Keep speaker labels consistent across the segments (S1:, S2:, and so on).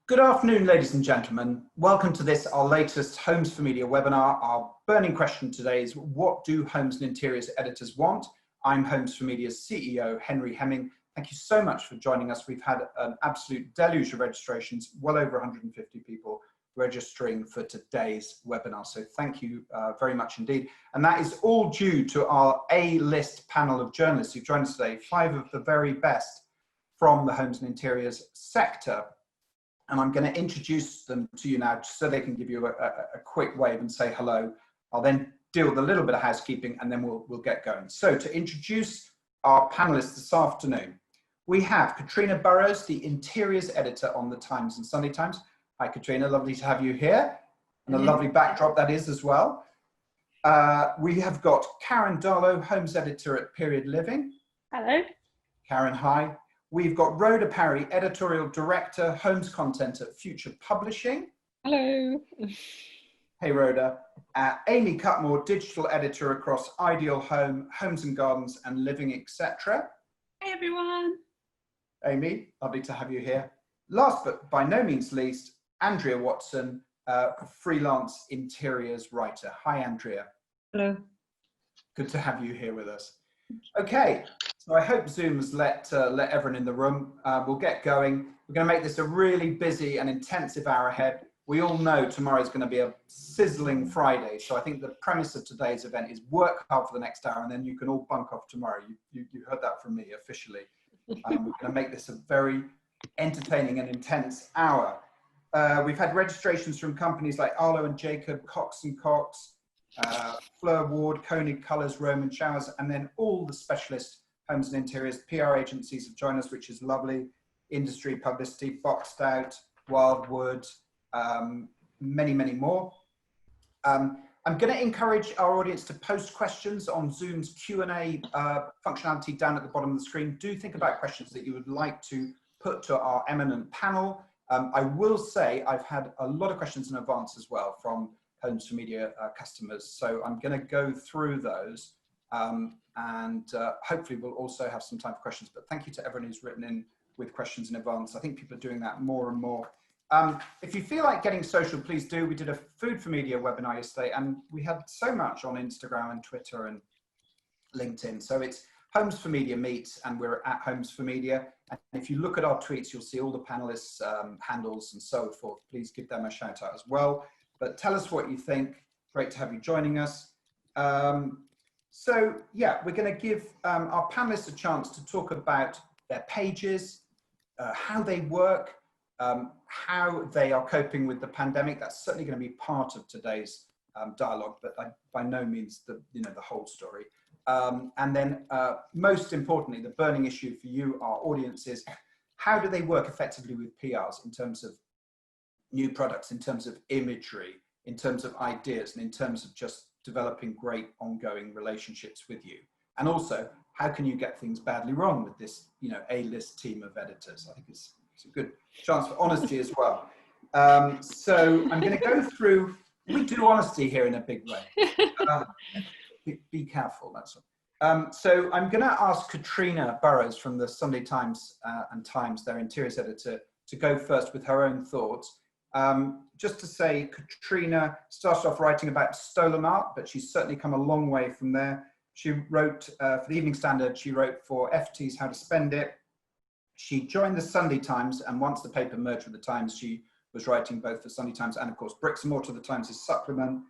S1: Good afternoon, ladies and gentlemen. Welcome to this, our latest Homes for Media webinar. Our burning question today is, what do homes and interiors editors want? I'm Homes for Media's CEO, Henry Hemming. Thank you so much for joining us. We've had an absolute deluge of registrations, well over 150 people registering for today's webinar. So thank you very much indeed. And that is all due to our A-list panel of journalists who've joined us today, 5 of the very best from the homes and interiors sector. And I'm going to introduce them to you now just so they can give you a quick wave and say hello. I'll then deal with a little bit of housekeeping and then we'll get going. So to introduce our panelists this afternoon, we have Katrina Burroughs, the interiors editor on the Times and Sunday Times. Hi Katrina, lovely to have you here. And a lovely backdrop that is as well. We have got Karen Darlow, homes editor at Period Living.
S2: Hello. Karen,
S1: hi. We've got Rhoda Parry, Editorial Director, Homes Content at Future Publishing.
S2: Hello.
S1: Hey Rhoda. Amy Cutmore, Digital Editor across Ideal Home, Homes and Gardens and Living, etc.
S2: Hey everyone.
S1: Amy, lovely to have you here. Last but by no means least, Andrea Watson, freelance interiors writer. Hi Andrea.
S2: Hello.
S1: Good to have you here with us. Okay, so I hope Zoom has let everyone in the room. We'll get going. We're going to make this a really busy and intensive hour ahead. We all know tomorrow is going to be a sizzling Friday, so I think the premise of today's event is work hard for the next hour and then you can all bunk off tomorrow. You heard that from me officially. We're going to make this a very entertaining and intense hour. We've had registrations from companies like Arlo and Jacob, Cox and Cox, Fleur Ward, Koenig Colours, Roman Showers, and then all the specialist homes and interiors PR agencies have joined us, which is lovely. Industry, publicity, Boxed Out, Wildwood, many, many more. I'm going to encourage our audience to post questions on Zoom's Q&A functionality down at the bottom of the screen. Do think about questions that you would like to put to our eminent panel. I will say I've had a lot of questions in advance as well from Homes for Media customers, so I'm going to go through those and hopefully we'll also have some time for questions, but thank you to everyone who's written in with questions in advance. I think people are doing that more and more. If you feel like getting social, please do. We did a Food for Media webinar yesterday and we had so much on Instagram and Twitter and LinkedIn, so it's Homes for Media Meets and we're at Homes for Media, and if you look at our tweets you'll see all the panelists handles and so forth. Please give them a shout out as well. But tell us what you think. Great to have you joining us. So yeah, we're going to give our panelists a chance to talk about their pages, how they work, how they are coping with the pandemic. That's certainly going to be part of today's dialogue, but by no means the whole story. And then most importantly, the burning issue for you, our audience, is how do they work effectively with PRs in terms of new products, in terms of imagery, in terms of ideas, and in terms of just developing great ongoing relationships with you. And also, how can you get things badly wrong with this, A-list team of editors? I think it's a good chance for honesty as well. So I'm going to go through, we do honesty here in a big way. Be careful, that's all. So I'm going to ask Katrina Burroughs from the Sunday Times and Times, their interiors editor, to go first with her own thoughts. Just to say, Katrina started off writing about stolen art, but she's certainly come a long way from there. She wrote for the Evening Standard, she wrote for FT's How to Spend It. She joined the Sunday Times, and once the paper merged with the Times, she was writing both for Sunday Times and, of course, Bricks and Mortar, the Times' supplement.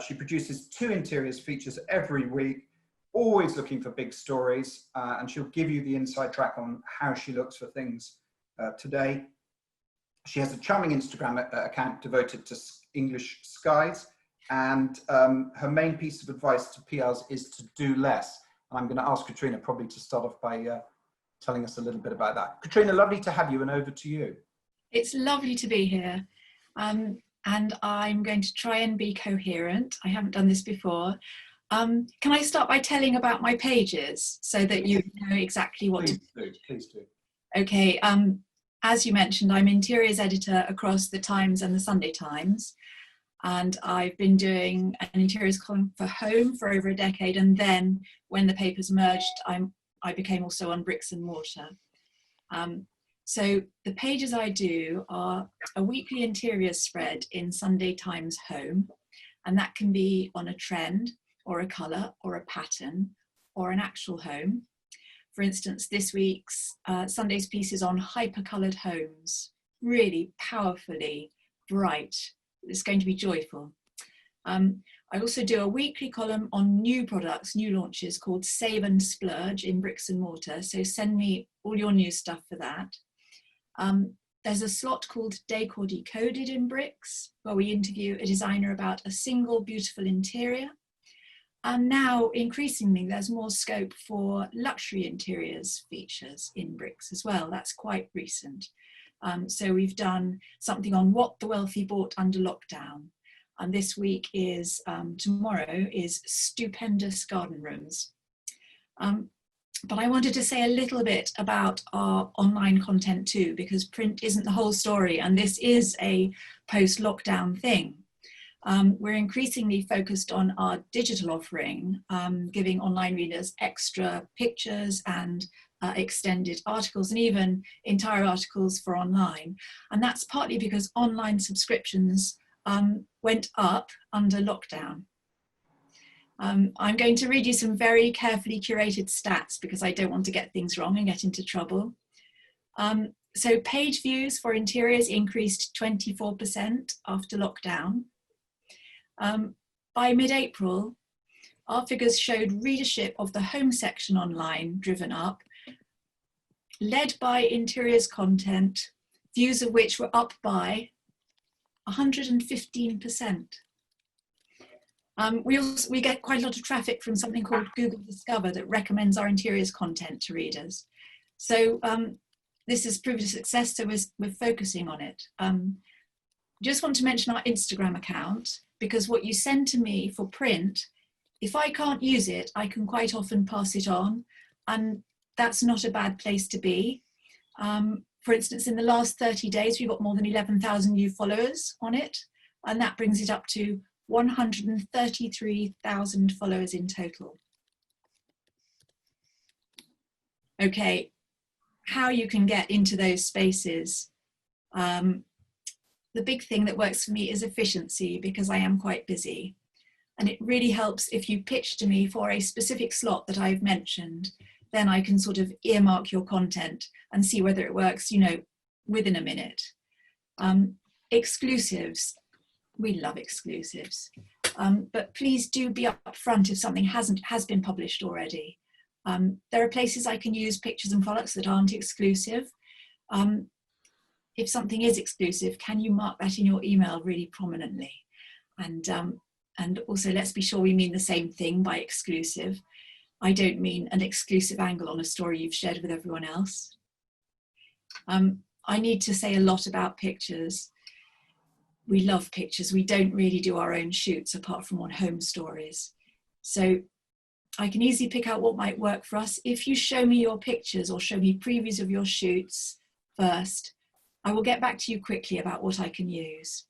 S1: She produces 2 interiors features every week, always looking for big stories, and she'll give you the inside track on how she looks for things today. She has a charming Instagram account devoted to English skies, and her main piece of advice to PRs is to do less. And I'm going to ask Katrina probably to start off by telling us a little bit about that. Katrina, lovely to have you, and over to you.
S3: It's lovely to be here. And I'm going to try and be coherent. I haven't done this before. Can I start by telling about my pages so that you know exactly what to do?
S1: Please do.
S3: Okay. As you mentioned, I'm interiors editor across the Times and the Sunday Times, and I've been doing an interiors column for Home for over a decade, and then when the papers merged, I became also on Bricks and Mortar. So the pages I do are a weekly interior spread in Sunday Times Home, and that can be on a trend or a colour or a pattern or an actual home. For instance, this week's Sunday's piece is on hyper-coloured homes, really powerfully bright. It's going to be joyful. I also do a weekly column on new products, new launches, called Save and Splurge in Bricks and Mortar. So send me all your new stuff for that. There's a slot called Decor Decoded in Bricks, where we interview a designer about a single beautiful interior. And now, increasingly, there's more scope for luxury interiors features in Bricks as well. That's quite recent. So we've done something on what the wealthy bought under lockdown. And this week is, tomorrow is stupendous garden rooms. But I wanted to say a little bit about our online content too, because print isn't the whole story, and this is a post-lockdown thing. We're increasingly focused on our digital offering, giving online readers extra pictures and extended articles and even entire articles for online. And that's partly because online subscriptions went up under lockdown. I'm going to read you some very carefully curated stats because I don't want to get things wrong and get into trouble. So page views for interiors increased 24% after lockdown. By mid-April, our figures showed readership of the home section online driven up, led by interiors content, views of which were up by 115%. We get quite a lot of traffic from something called Google Discover that recommends our interiors content to readers. So this has proved a success, so we're focusing on it. Just want to mention our Instagram account, because what you send to me for print, if I can't use it, I can quite often pass it on, and that's not a bad place to be. For instance, in the last 30 days, we've got more than 11,000 new followers on it, and that brings it up to 133,000 followers in total. Okay, how you can get into those spaces. The big thing that works for me is efficiency, because I am quite busy. And it really helps if you pitch to me for a specific slot that I've mentioned, then I can sort of earmark your content and see whether it works, you know, within a minute. Exclusives. We love exclusives, but please do be upfront if something has been published already. There are places I can use pictures and products that aren't exclusive. If something is exclusive, can you mark that in your email really prominently? And also, let's be sure we mean the same thing by exclusive. I don't mean an exclusive angle on a story you've shared with everyone else. I need to say a lot about pictures. We love pictures. We don't really do our own shoots apart from on home stories. So I can easily pick out what might work for us. If you show me your pictures or show me previews of your shoots first, I will get back to you quickly about what I can use.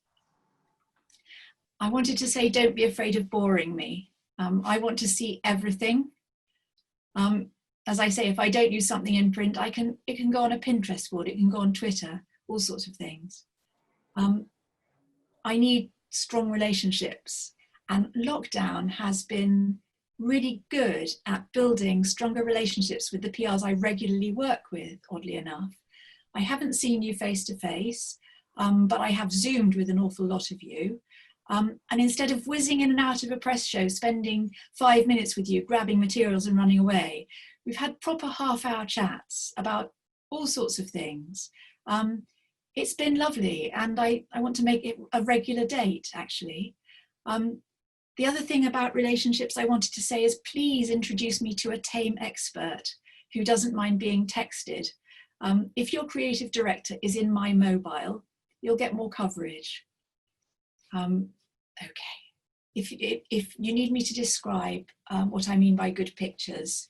S3: I wanted to say, don't be afraid of boring me. I want to see everything. As I say, if I don't use something in print, it can go on a Pinterest board, it can go on Twitter, all sorts of things. I need strong relationships, and lockdown has been really good at building stronger relationships with the PRs I regularly work with, oddly enough. I haven't seen you face to face, but I have Zoomed with an awful lot of you. And instead of whizzing in and out of a press show, spending 5 minutes with you, grabbing materials and running away, we've had proper half-hour chats about all sorts of things. It's been lovely, and I want to make it a regular date, actually. The other thing about relationships I wanted to say is, please introduce me to a tame expert who doesn't mind being texted. If your creative director is in my mobile, you'll get more coverage. Okay, if you need me to describe what I mean by good pictures,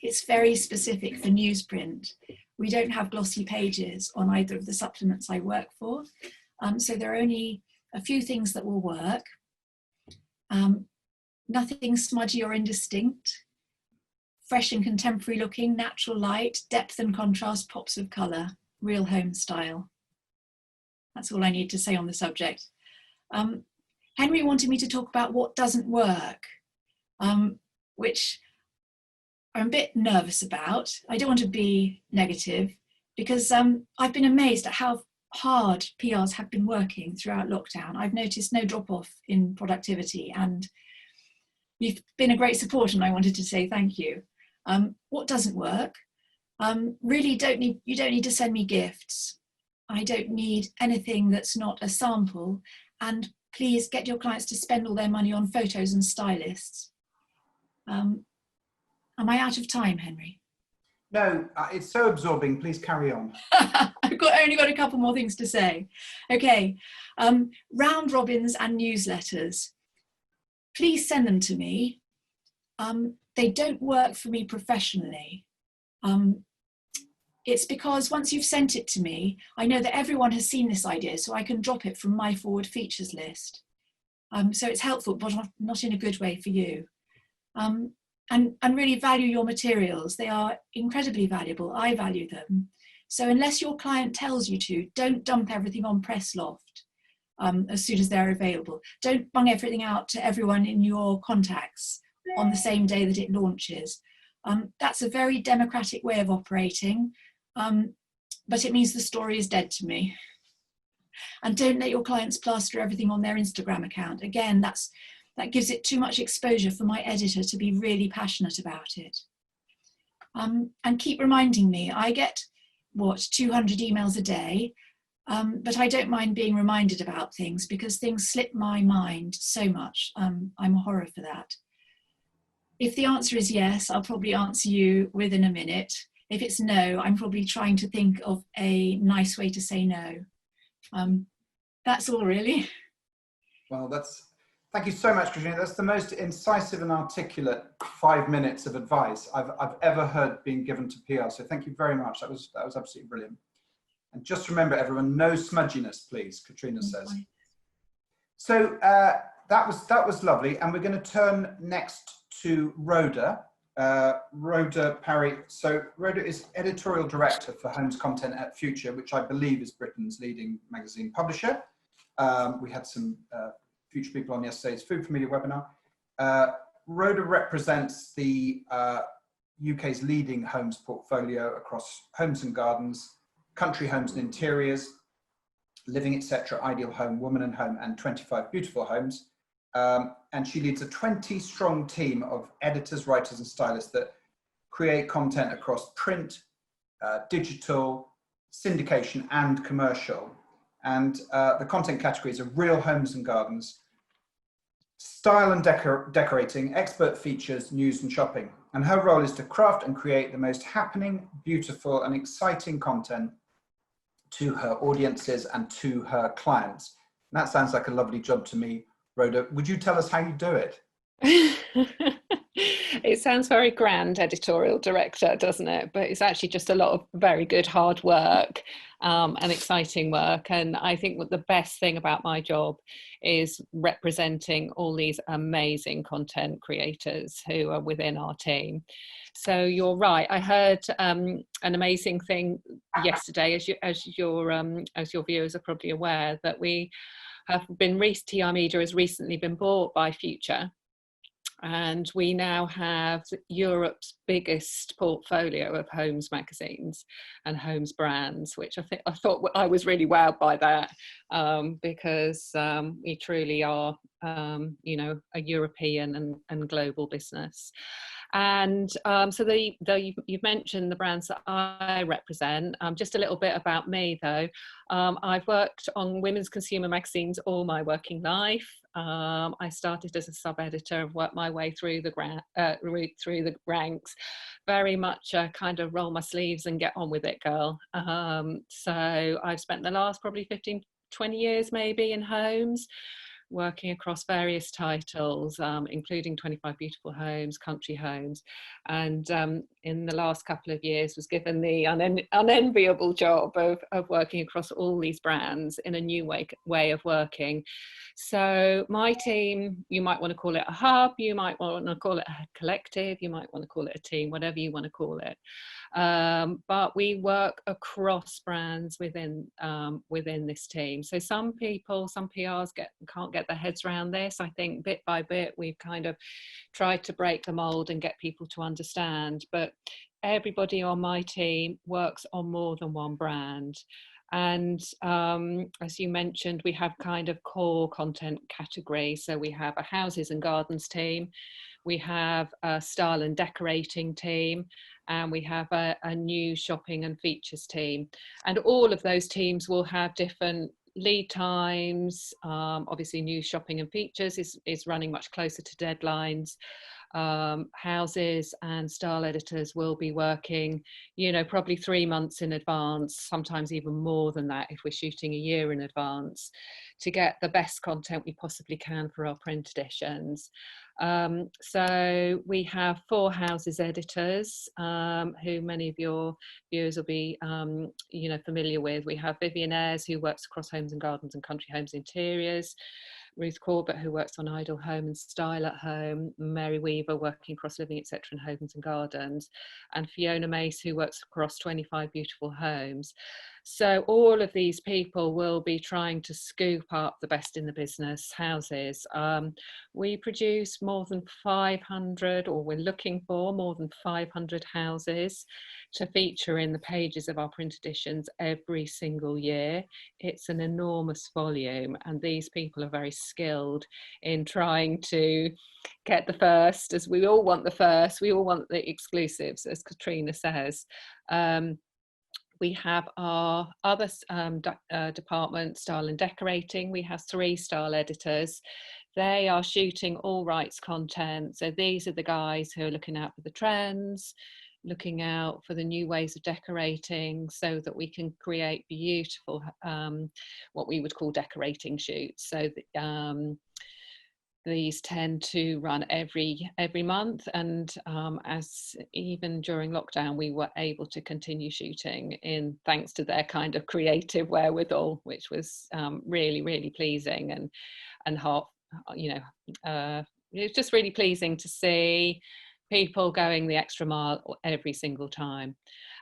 S3: it's very specific for newsprint. We don't have glossy pages on either of the supplements I work for, so there are only a few things that will work. Nothing smudgy or indistinct. fresh and contemporary looking, natural light, depth and contrast, pops of colour, real home style. That's all I need to say on the subject. Henry wanted me to talk about what doesn't work, which I'm a bit nervous about. I don't want to be negative because I've been amazed at how hard PRs have been working throughout lockdown. I've noticed no drop off in productivity, and you've been a great support, and I wanted to say thank you. What doesn't work? Really you don't need to send me gifts. I don't need anything that's not a sample, and please get your clients to spend all their money on photos and stylists. Am I out of time, Henry?
S1: No, it's so absorbing. Please carry on.
S3: I've only got a couple more things to say. Okay, round robins and newsletters. Please send them to me. They don't work for me professionally. It's because once you've sent it to me, I know that everyone has seen this idea, so I can drop it from my forward features list. So it's helpful, but not in a good way for you. And really value your materials. They are incredibly valuable. I value them. So unless your client tells you to, don't dump everything on Pressloft as soon as they're available. Don't bung everything out to everyone in your contacts on the same day that it launches. That's a very democratic way of operating, but it means the story is dead to me. And don't let your clients plaster everything on their Instagram account. Again, that gives it too much exposure for my editor to be really passionate about it. And keep reminding me. I get, 200 emails a day, but I don't mind being reminded about things because things slip my mind so much. I'm a horror for that. If the answer is yes, I'll probably answer you within a minute. If it's no, I'm probably trying to think of a nice way to say no. That's all really.
S1: Well, thank you so much, Katrina. That's the most incisive and articulate 5 minutes of advice I've ever heard being given to PR. So thank you very much. That was absolutely brilliant. And just remember, everyone, no smudginess, please, Katrina says. So that was lovely. And we're going to turn next to Rhoda. Rhoda Parry. So Rhoda is Editorial Director for Homes Content at Future, which I believe is Britain's leading magazine publisher. We had some Future people on yesterday's Food for Media webinar. Rhoda represents the UK's leading homes portfolio across homes and gardens, country homes and interiors, living, etc., ideal home, woman and home, and 25 beautiful homes. And she leads a 20-strong team of editors, writers, and stylists that create content across print, digital, syndication, and commercial. And the content categories are real homes and gardens, style and decorating, expert features, news and shopping. And her role is to craft and create the most happening, beautiful and exciting content to her audiences and to her clients. And that sounds like a lovely job to me. Rhoda, would you tell us how you do it?
S2: It sounds very grand, editorial director, doesn't it? But it's actually just a lot of very good hard work and exciting work. And I think what the best thing about my job is representing all these amazing content creators who are within our team. So you're right. I heard an amazing thing yesterday, as your viewers are probably aware, that we have been TR Media has recently been bought by Future. And we now have Europe's biggest portfolio of homes magazines and homes brands, which I thought I was really wowed by that, because we truly are, a European and global business. And so you've mentioned the brands that I represent. Just a little bit about me, though. I've worked on women's consumer magazines all my working life. I started as a sub-editor and worked my way through the ranks. Very much kind of roll my sleeves and get on with it, girl. So I've spent the last probably 15, 20 years maybe in homes, working across various titles, including 25 Beautiful Homes, Country Homes, and in the last couple of years was given the unenviable job of working across all these brands in a new way of working. So my team, you might want to call it a hub, you might want to call it a collective, you might want to call it a team, whatever you want to call it. But we work across brands within this team. So some people, some PRs can't get their heads around this. I think bit by bit we've kind of tried to break the mold and get people to understand. But everybody on my team works on more than one brand. And as you mentioned, we have kind of core content categories. So we have a houses and gardens team, we have a style and decorating team, and we have a new shopping and features team. And all of those teams will have different lead times. Obviously, new shopping and features is running much closer to deadlines. Houses and style editors will be working, you know, probably 3 months in advance, sometimes even more than that if we're shooting a year in advance, to get the best content we possibly can for our print editions. So we have 4 houses editors who many of your viewers will be you know, familiar with. We have Vivian Ayres, who works across Homes and Gardens and Country Homes Interiors, Ruth Corbett, who works on Idle Home and Style at Home, Mary Weaver working across Living etc. and Homes and Gardens, and Fiona Mace, who works across 25 Beautiful Homes. So all of these people will be trying to scoop up the best in the business houses. We produce more than 500, or we're looking for more than 500 houses to feature in the pages of our print editions every single year. It's an enormous volume, and these people are very skilled in trying to get the first, as we all want the first, we all want the exclusives, as Katrina says. We have our other department, style and decorating. We have 3 style editors. They are shooting all rights content. So these are the guys who are looking out for the trends, looking out for the new ways of decorating, so that we can create beautiful, what we would call decorating shoots. So these tend to run every month, and as even during lockdown we were able to continue shooting in, thanks to their kind of creative wherewithal, which was really pleasing, and heart, you know, it was just really pleasing to see people going the extra mile every single time.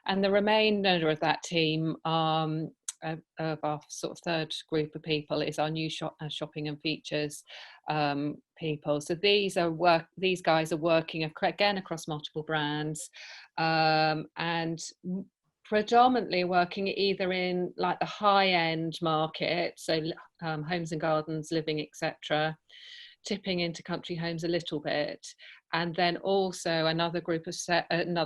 S2: And the remainder of that team, of our sort of 3rd group of people, is our new shopping and features people. So these guys are working again across multiple brands, and predominantly working either in like the high-end market, so Homes and Gardens, Living etc., tipping into Country Homes a little bit, and then also another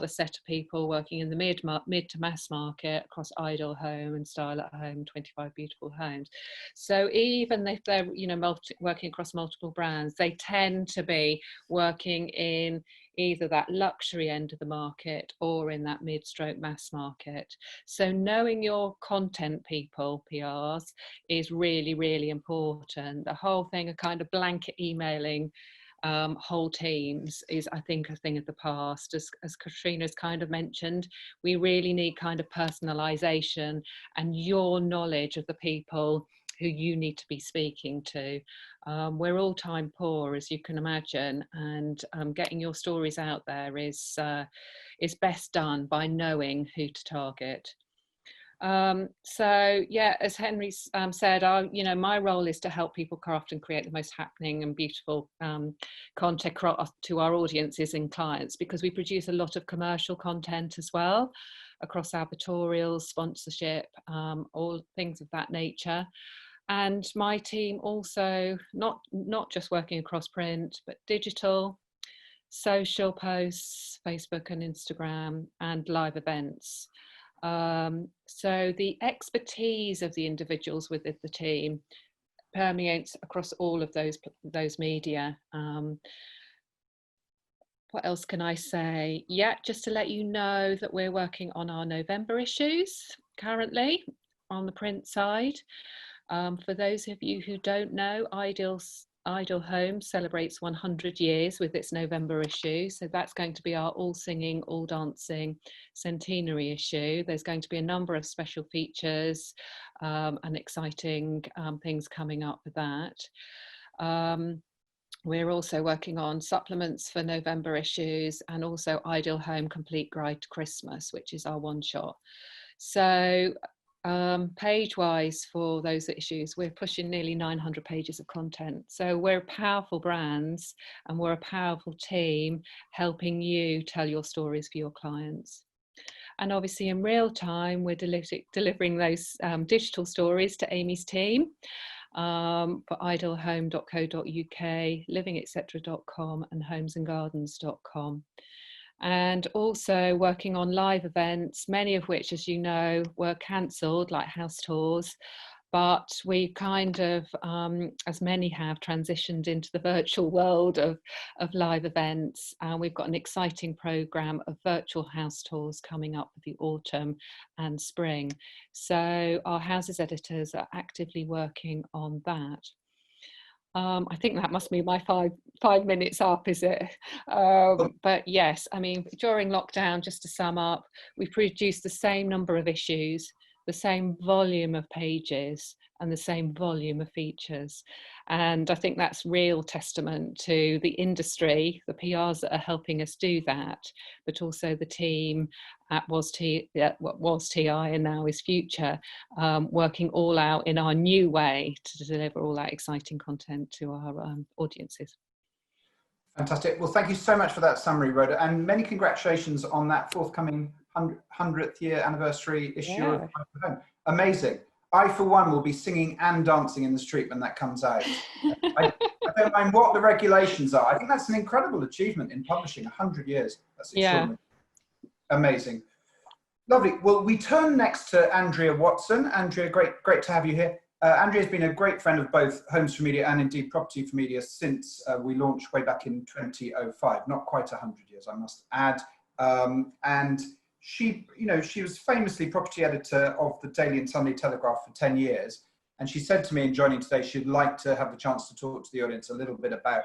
S2: set of people working in the mid to mass market across Idle Home and Style at Home, 25 Beautiful Homes. So even if they're, you know, working across multiple brands, they tend to be working in either that luxury end of the market or in that mid-stroke mass market. So knowing your content people, PRs, is really important. The whole thing of kind of blanket emailing whole teams is, I think, a thing of the past. As Katrina's kind of mentioned, we really need kind of personalisation and your knowledge of the people who you need to be speaking to. We're all time poor, as you can imagine, and getting your stories out there is best done by knowing who to target. So yeah, as Henry said, you know, my role is to help people craft and create the most happening and beautiful content to our audiences and clients, because we produce a lot of commercial content as well across advertorials, sponsorship, all things of that nature. And my team also, not just working across print, but digital, social posts, Facebook and Instagram, and live events. So the expertise of the individuals within the team permeates across all of those media. What else can I say? Yeah, just to let you know that we're working on our November issues currently on the print side. For those of you who don't know, Ideal Home celebrates 100 years with its November issue. So that's going to be our all singing, all dancing centenary issue. There's going to be a number of special features and exciting things coming up with that. We're also working on supplements for November issues, and also Ideal Home Complete Guide to Christmas, which is our one shot. So page wise for those issues, we're pushing nearly 900 pages of content. So we're powerful brands and we're a powerful team helping you tell your stories for your clients. And obviously in real time, we're delivering those digital stories to Amy's team for idealhome.co.uk, livingetc.com and homesandgardens.com. And also working on live events, many of which, as you know, were cancelled, like house tours. But we kind of, as many have, transitioned into the virtual world of live events. And we've got an exciting programme of virtual house tours coming up for the autumn and spring. So our houses editors are actively working on that. I think that must be my five minutes up, is it? But yes, I mean, during lockdown, just to sum up, we produced the same number of issues, the same volume of pages and the same volume of features. And I think that's real testament to the industry, the PRs that are helping us do that, but also the team at what was TI and now is Future, working all out in our new way to deliver all that exciting content to our audiences.
S1: Fantastic. Well, thank you so much for that summary, Rhoda, and many congratulations on that forthcoming 100th year anniversary issue of Home. Amazing. I, for one, will be singing and dancing in the street when that comes out. I don't mind what the regulations are. I think that's an incredible achievement in publishing, 100 years. That's extraordinary. Yeah. Amazing. Lovely. Well, we turn next to Andrea Watson. Andrea, great to have you here. Andrea has been a great friend of both Homes for Media and indeed Property for Media since we launched way back in 2005. Not quite 100 years, I must add. And she was famously property editor of the Daily and Sunday Telegraph for 10 years. And she said to me in joining today, she'd like to have the chance to talk to the audience a little bit about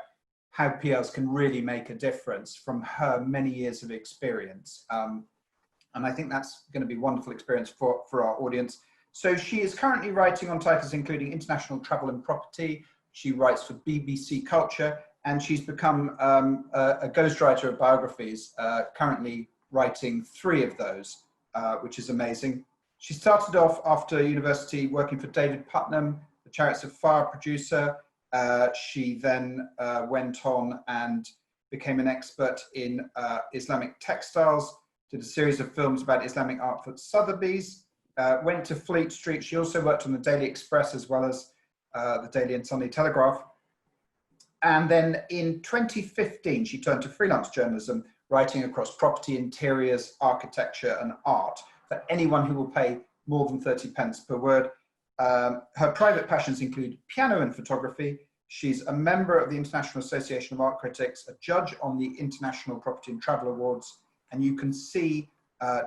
S1: how PRs can really make a difference from her many years of experience. And I think that's going to be a wonderful experience for our audience. So she is currently writing on titles including International Travel and Property. She writes for BBC Culture, and she's become a ghostwriter of biographies, currently writing 3 of those, which is amazing. She started off after university working for David Putnam, the Chariots of Fire producer. She then went on and became an expert in Islamic textiles, did a series of films about Islamic art for Sotheby's, went to Fleet Street. She also worked on the Daily Express as well as the Daily and Sunday Telegraph. And then in 2015, she turned to freelance journalism, writing across property, interiors, architecture, and art for anyone who will pay more than 30 pence per word. Her private passions include piano and photography. She's a member of the International Association of Art Critics, a judge on the International Property and Travel Awards, and you can see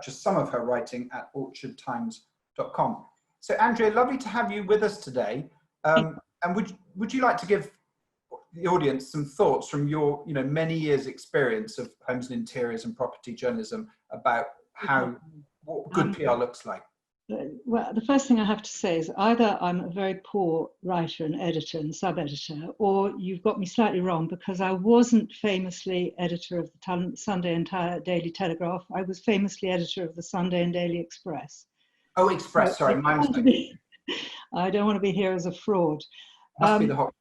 S1: just some of her writing at orchardtimes.com. So Andrea, lovely to have you with us today. And would you like to give the audience some thoughts from your many years experience of homes and interiors and property journalism about what good PR looks like?
S4: Well, the first thing I have to say is either I'm a very poor writer and editor and sub-editor, or you've got me slightly wrong, because I wasn't famously editor of the Sunday and Daily Telegraph. I was famously editor of the Sunday and Daily Express.
S1: Oh, Express, sorry, my mistake.
S4: I don't want to be here as a fraud.
S1: Must be the hot.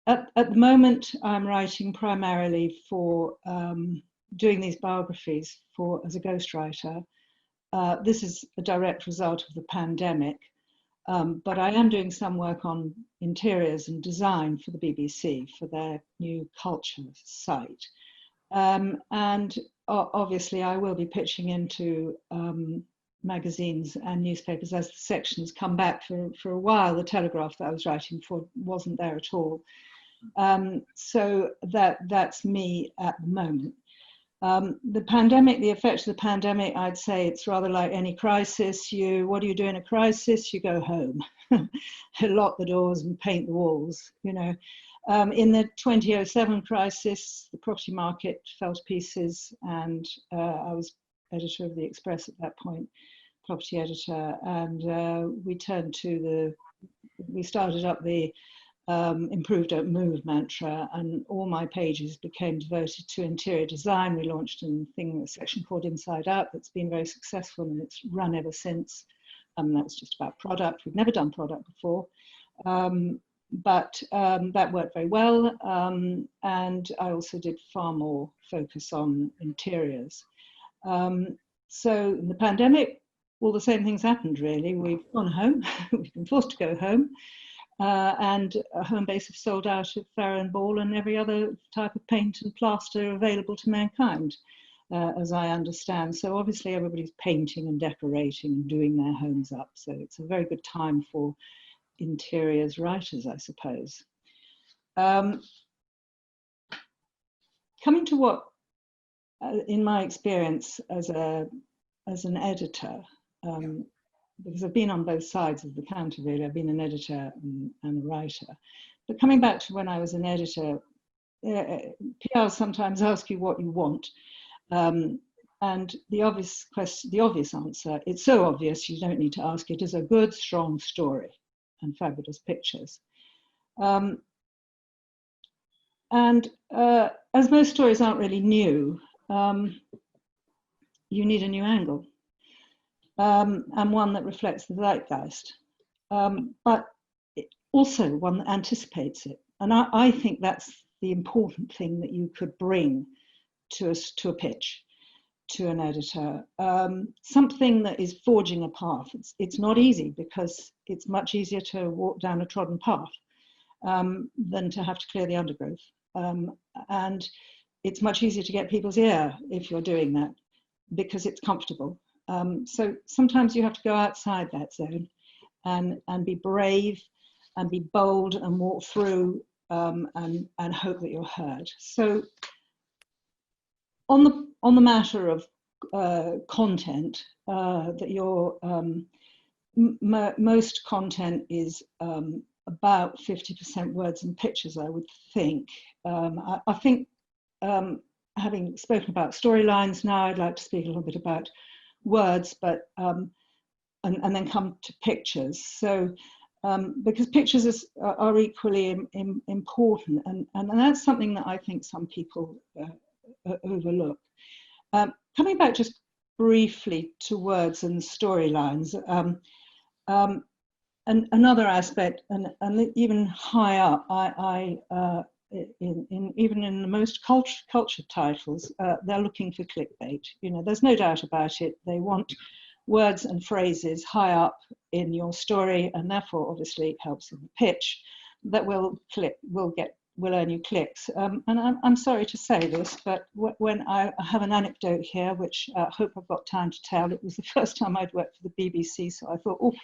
S4: At the moment, I'm writing primarily for doing these biographies as a ghostwriter. This is a direct result of the pandemic, but I am doing some work on interiors and design for the BBC for their new culture site. And obviously I will be pitching into magazines and newspapers as the sections come back. For a while, the Telegraph that I was writing for wasn't there at all. So that's me at the moment. The pandemic, the effects of the pandemic, I'd say it's rather like any crisis. What do you do in a crisis? You go home, lock the doors and paint the walls, you know. In the 2007 crisis, the property market fell to pieces, and I was editor of the Express at that point, property editor, and we started up the Improve Don't Move mantra, and all my pages became devoted to interior design. We launched a section called Inside Out that's been very successful, and it's run ever since. That's just about product. We've never done product before. But that worked very well, and I also did far more focus on interiors. So in the pandemic, all the same things happened really. We've gone home, we've been forced to go home, and Homebase have sold out of Farrow and Ball and every other type of paint and plaster available to mankind, as I understand. So obviously everybody's painting and decorating and doing their homes up. So it's a very good time for interiors writers, I suppose. Coming to what, in my experience as an editor, because I've been on both sides of the counter really, I've been an editor and a writer. But coming back to when I was an editor, PR sometimes ask you what you want. And the obvious question, the obvious answer, it's so obvious you don't need to ask it, is a good, strong story and fabulous pictures. As most stories aren't really new, you need a new angle, and one that reflects the zeitgeist, but also one that anticipates it. And I think that's the important thing that you could bring to a pitch, to an editor, something that is forging a path. It's not easy, because it's much easier to walk down a trodden path than to have to clear the undergrowth. And it's much easier to get people's ear if you're doing that, because it's comfortable. So sometimes you have to go outside that zone and be brave and be bold and walk through and hope that you're heard. So on the matter of content, that your most content is about 50% words and pictures, I would think. I think, having spoken about storylines now, I'd like to speak a little bit about words, but and then come to pictures. So because pictures are equally important, and that's something that I think some people overlook. Coming back just briefly to words and storylines, and another aspect, and even high up, even in the most cultured titles, they're looking for clickbait. You know, there's no doubt about it. They want words and phrases high up in your story, and therefore, obviously, it helps in the pitch that will earn you clicks. And I'm sorry to say this, but when I have an anecdote here, which I hope I've got time to tell. It was the first time I'd worked for the BBC, so I thought, oh,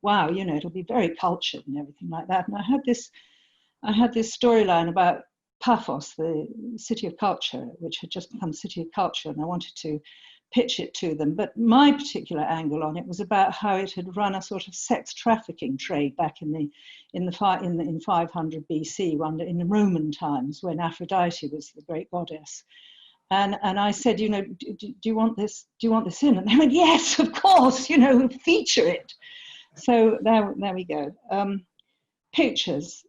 S4: wow, you know, it'll be very cultured and everything like that. And I had this storyline about Paphos, the city of culture, which had just become city of culture, and I wanted to pitch it to them. But my particular angle on it was about how it had run a sort of sex trafficking trade back in 500 BC, in the Roman times, when Aphrodite was the great goddess. And I said, you know, do you want this? Do you want this in? And they went, yes, of course. You know, feature it. So there we go. Pictures.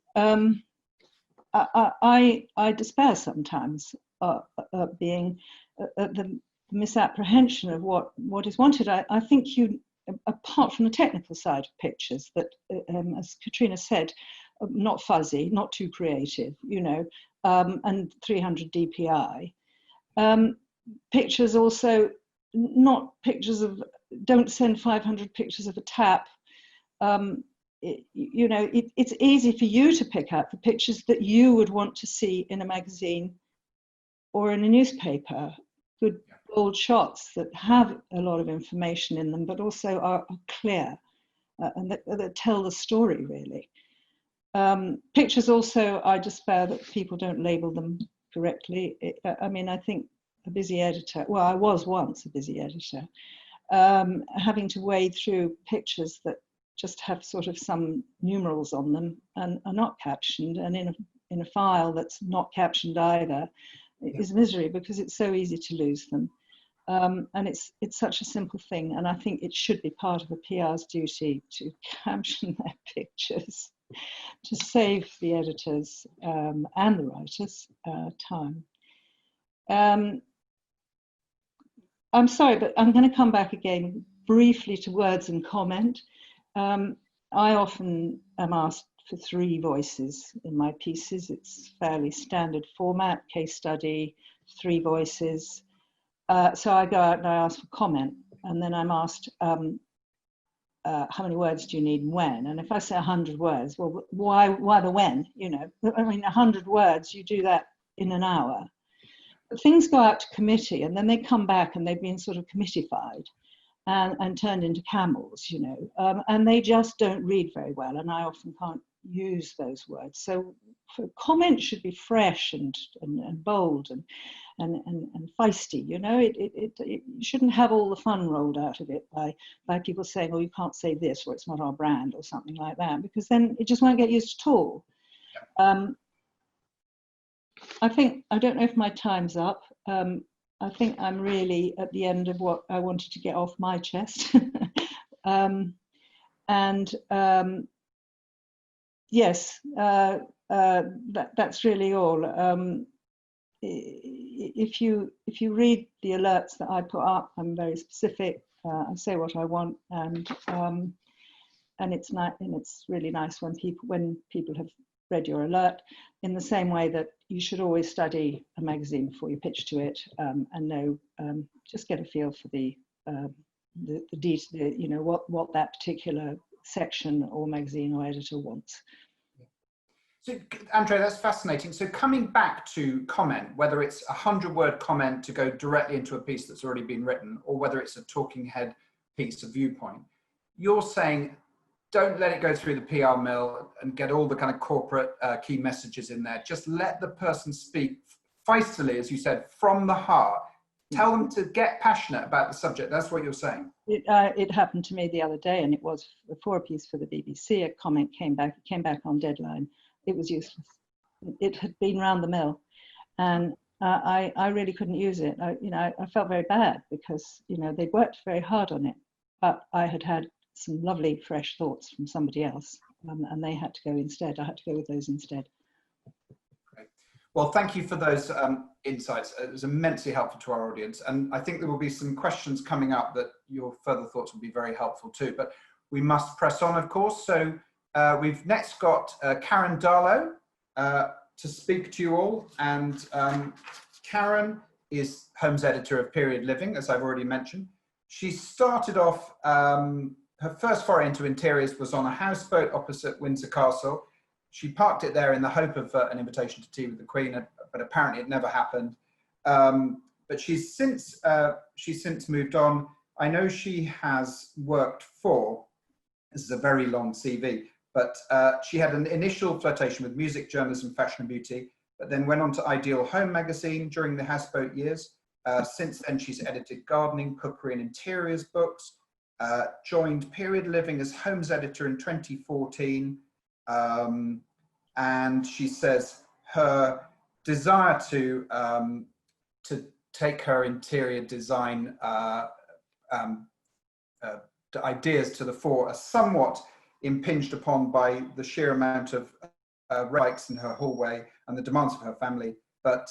S4: I despair sometimes being the misapprehension of what is wanted. I think you, apart from the technical side of pictures, that as Katrina said, not fuzzy, not too creative, you know, and 300 DPI. Pictures also, not pictures of, don't send 500 pictures of a tap. You know, it's easy for you to pick out the pictures that you would want to see in a magazine or in a newspaper. Good bold shots that have a lot of information in them, but also are clear and that tell the story really. Pictures also, I despair that people don't label them correctly. I mean, I think a busy editor, well, I was once a busy editor, having to wade through pictures that just have sort of some numerals on them and are not captioned, and in a file that's not captioned either, is misery, because it's so easy to lose them. And it's such a simple thing, and I think it should be part of a PR's duty to caption their pictures to save the editors and the writers time. I'm sorry, but I'm going to come back again briefly to words and comment. I often am asked for 3 voices in my pieces. It's fairly standard format, case study, 3 voices. So I go out and I ask for comment, and then I'm asked, how many words do you need and when? And if I say 100 words, well, why the when? You know, I mean, 100 words, you do that in an hour. But things go out to committee, and then they come back and they've been sort of committeeified and turned into camels, you know, and they just don't read very well, and I often can't use those words. So comment should be fresh and bold and feisty, you know. It shouldn't have all the fun rolled out of it by people saying, oh, you can't say this, or it's not our brand, or something like that, because then it just won't get used at all. I don't know if my time's up. I think I'm really at the end of what I wanted to get off my chest. Yes, that's really all. If you read the alerts that I put up, I'm very specific. I say what I want, and it's nice, and it's really nice when people have read your alert. In the same way that you should always study a magazine before you pitch to it, and know, just get a feel for the detail, you know, what that particular section or magazine or editor wants.
S1: So, Andrea, that's fascinating. So coming back to comment, whether it's a 100-word comment to go directly into a piece that's already been written, or whether it's a talking head piece of viewpoint, you're saying don't let it go through the PR mill and get all the kind of corporate key messages in there. Just let the person speak feistily, as you said, from the heart. Tell them to get passionate about the subject. That's what you're saying.
S4: It happened to me the other day, and it was for a piece for the BBC. A comment came back. It came back on deadline. It was useless. It had been round the mill, and I really couldn't use it. I felt very bad because, you know, they'd worked very hard on it, but I had some lovely fresh thoughts from somebody else, and they had to go instead. I had to go with those instead.
S1: Great. Well, thank you for those insights. It was immensely helpful to our audience, and I think there will be some questions coming up that your further thoughts will be very helpful too. But we must press on, of course. So we've next got Karen Darlow to speak to you all, and Karen is Homes Editor of Period Living, as I've already mentioned. She started off, her first foray into interiors was on a houseboat opposite Windsor Castle. She parked it there in the hope of an invitation to tea with the Queen, but apparently it never happened. But she's since moved on. I know she has worked for, this is a very long CV, but she had an initial flirtation with music, journalism, fashion and beauty, but then went on to Ideal Home magazine during the houseboat years. Since then, she's edited gardening, cookery and interiors books, joined Period Living as Homes Editor in 2014. And she says her desire to take her interior design ideas to the fore are somewhat impinged upon by the sheer amount of bikes in her hallway and the demands of her family. But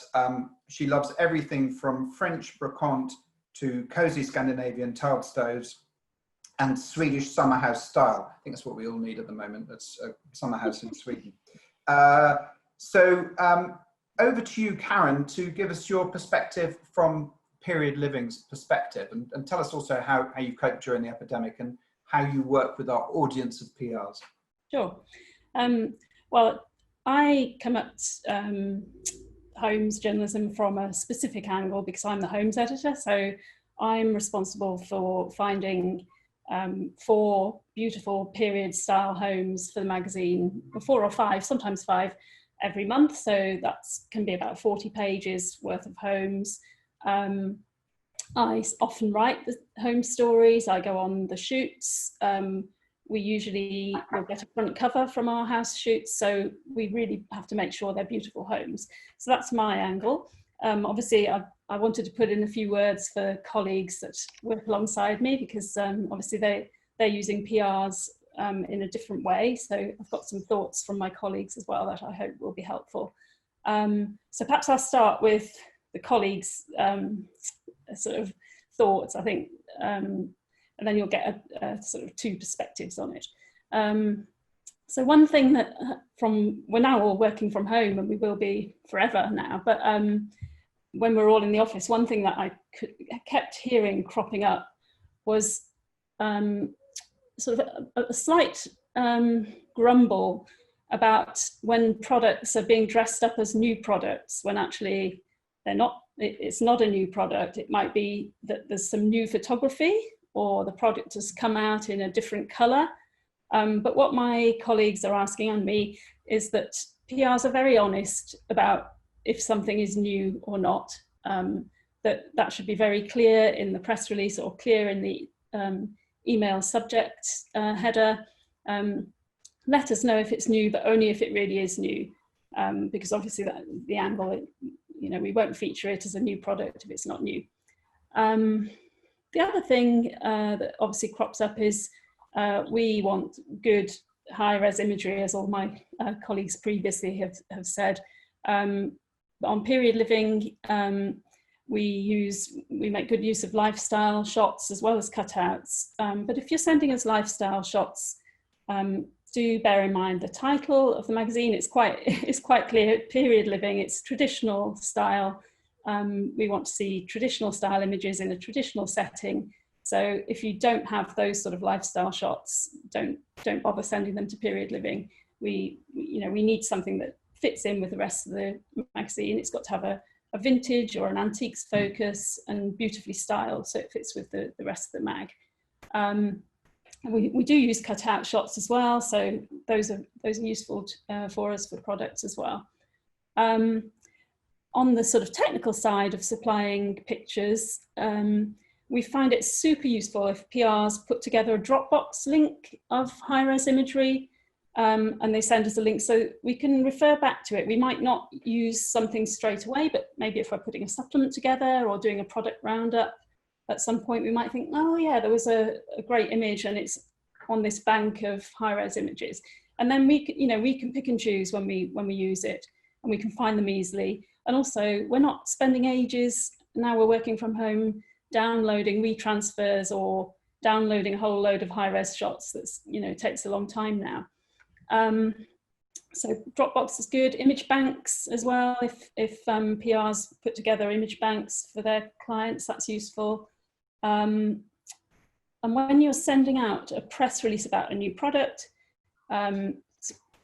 S1: she loves everything from French brocante to cozy Scandinavian tiled stoves and Swedish summer house style. I think that's what we all need at the moment. That's a summer house in Sweden. So over to you, Karen, to give us your perspective from Period Living's perspective, and tell us also how you coped during the epidemic and how you work with our audience of PRs.
S5: Sure. Well, I come at homes journalism from a specific angle because I'm the homes editor. So I'm responsible for finding 4 beautiful period style homes for the magazine, 4 or 5, sometimes 5 every month. So that can be about 40 pages worth of homes. I often write the home stories. I go on the shoots. We usually will get a front cover from our house shoots, so we really have to make sure they're beautiful homes. So that's my angle. Obviously, I wanted to put in a few words for colleagues that work alongside me, because obviously they're using PRs in a different way. So I've got some thoughts from my colleagues as well that I hope will be helpful. So perhaps I'll start with the colleagues' sort of thoughts, I think, and then you'll get a sort of two perspectives on it. So one thing that we're now all working from home, and we will be forever now, but when we're all in the office, one thing that I kept hearing cropping up was sort of a slight grumble about when products are being dressed up as new products, when actually they're not. It's not a new product. It might be that there's some new photography, or the product has come out in a different colour. But what my colleagues are asking on me is that PRs are very honest about if something is new or not. That should be very clear in the press release, or clear in the email subject header. Let us know if it's new, but only if it really is new, because obviously the angle, we won't feature it as a new product if it's not new. The other thing that obviously crops up is we want good high-res imagery, as all my colleagues previously have said. On period living, we make good use of lifestyle shots as well as cutouts. But if you're sending us lifestyle shots, do bear in mind the title of the magazine. It's quite clear. Period living. It's traditional style. We want to see traditional style images in a traditional setting. So if you don't have those sort of lifestyle shots, don't bother sending them to period living. We need something that fits in with the rest of the magazine. It's got to have a vintage or an antiques focus and beautifully styled, so it fits with the rest of the mag. We do use cutout shots as well, so those are useful for us for products as well. On the sort of technical side of supplying pictures, we find it super useful if PRs put together a Dropbox link of high-res imagery, and they send us a link so we can refer back to it. We might not use something straight away, but maybe if we're putting a supplement together or doing a product roundup, at some point we might think, oh yeah, there was a great image and it's on this bank of high-res images. And then we can pick and choose when we use it, and we can find them easily. And also, we're not spending ages, now we're working from home, downloading WeTransfers or downloading a whole load of high-res shots. That's, takes a long time now. So Dropbox is good. Image banks as well. If PRs put together image banks for their clients, that's useful. And when you're sending out a press release about a new product,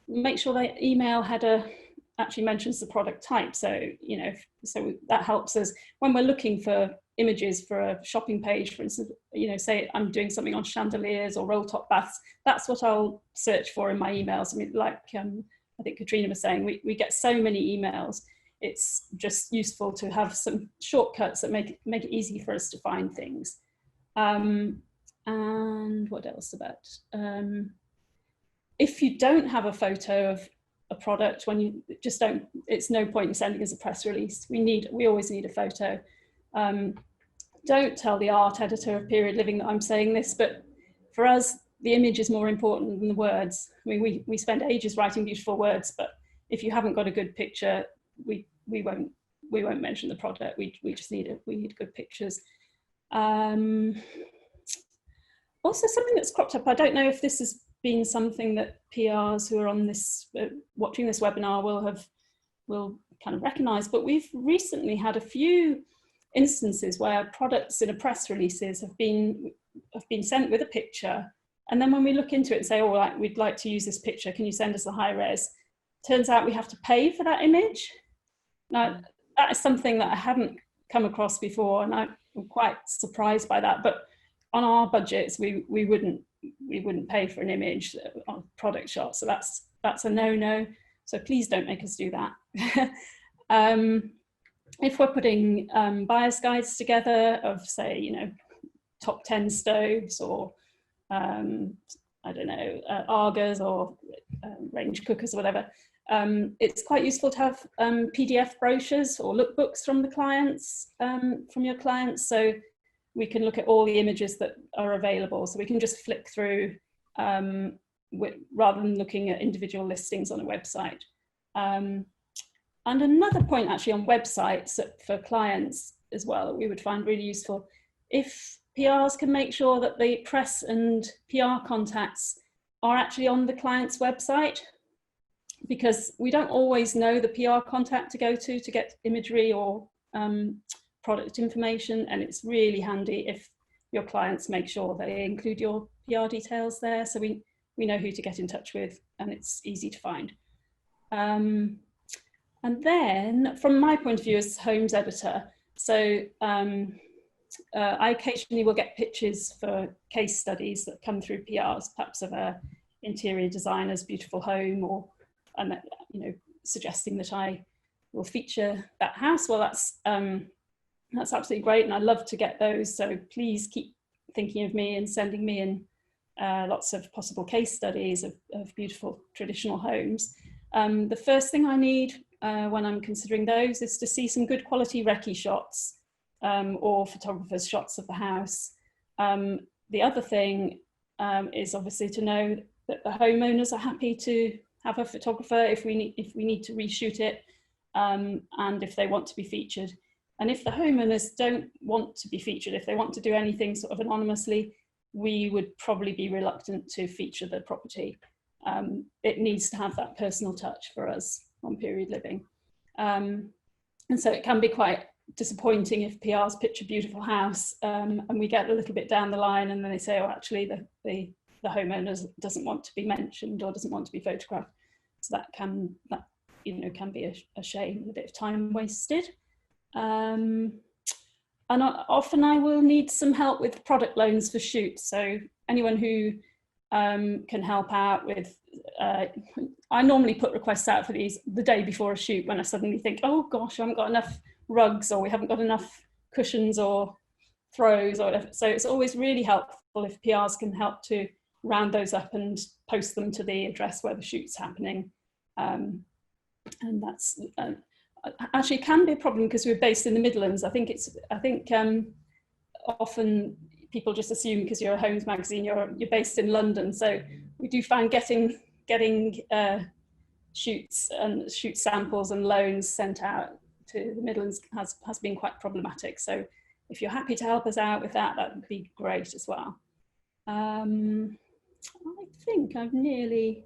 S5: make sure the email header actually mentions the product type. So, so that helps us when we're looking for images for a shopping page, for instance, say I'm doing something on chandeliers or roll top baths, that's what I'll search for in my emails. I mean, like I think Katrina was saying, we get so many emails. It's just useful to have some shortcuts that make it easy for us to find things. And what else about, if you don't have a photo of a product, when you just don't, it's no point in sending us a press release. We always need a photo. Don't tell the art editor of Period Living that I'm saying this, but for us, the image is more important than the words. I mean, we spend ages writing beautiful words, but if you haven't got a good picture, we won't mention the product. We just need good pictures. Also, something that's cropped up, I don't know if this has been something that PRs who are on this, watching this webinar will kind of recognise, but we've recently had a few instances where products in a press releases have been sent with a picture, and then when we look into it and say, oh, right, we'd like to use this picture, can you send us the high res? Turns out we have to pay for that image. Now, that is something that I hadn't come across before, and I'm quite surprised by that. But on our budgets, we wouldn't pay for an image on product shot, so that's a no-no. So please don't make us do that. if we're putting buyer's guides together of, say, you know, top 10 stoves, or I don't know, Argas or range cookers or whatever, it's quite useful to have PDF brochures or lookbooks from the clients, from your clients, so we can look at all the images that are available. So we can just flick through rather than looking at individual listings on a website. And another point actually on websites for clients as well that we would find really useful, if PRs can make sure that the press and PR contacts are actually on the client's website, because we don't always know the PR contact to go to get imagery or product information, and it's really handy if your clients make sure they include your PR details there, so we know who to get in touch with and it's easy to find. And then from my point of view as homes editor, so I occasionally will get pitches for case studies that come through PRs, perhaps of a interior designer's beautiful home, or you know, suggesting that I will feature that house. Well, that's absolutely great, and I love to get those. So please keep thinking of me and sending me in lots of possible case studies of beautiful traditional homes. The first thing I need when I'm considering those is to see some good quality recce shots or photographers' shots of the house. The other thing is obviously to know that the homeowners are happy to have a photographer if we need to reshoot it, and if they want to be featured. And if the homeowners don't want to be featured, if they want to do anything sort of anonymously, we would probably be reluctant to feature the property. It needs to have that personal touch for us on period living. And so it can be quite disappointing if PRs pitch a beautiful house and we get a little bit down the line and then they say, oh, actually the homeowner doesn't want to be mentioned or doesn't want to be photographed. So that can be a shame, a bit of time wasted. And often I will need some help with product loans for shoots. So anyone who can help out with, I normally put requests out for these the day before a shoot when I suddenly think, oh gosh, I haven't got enough rugs, or we haven't got enough cushions or throws or whatever. So it's always really helpful if PRs can help to round those up and post them to the address where the shoot's happening. And that's actually can be a problem because we're based in the Midlands. I think often people just assume because you're a homes magazine you're based in London. So we do find getting shoots and shoot samples and loans sent out to the Midlands has been quite problematic. So if you're happy to help us out with that, that would be great as well. I think I've nearly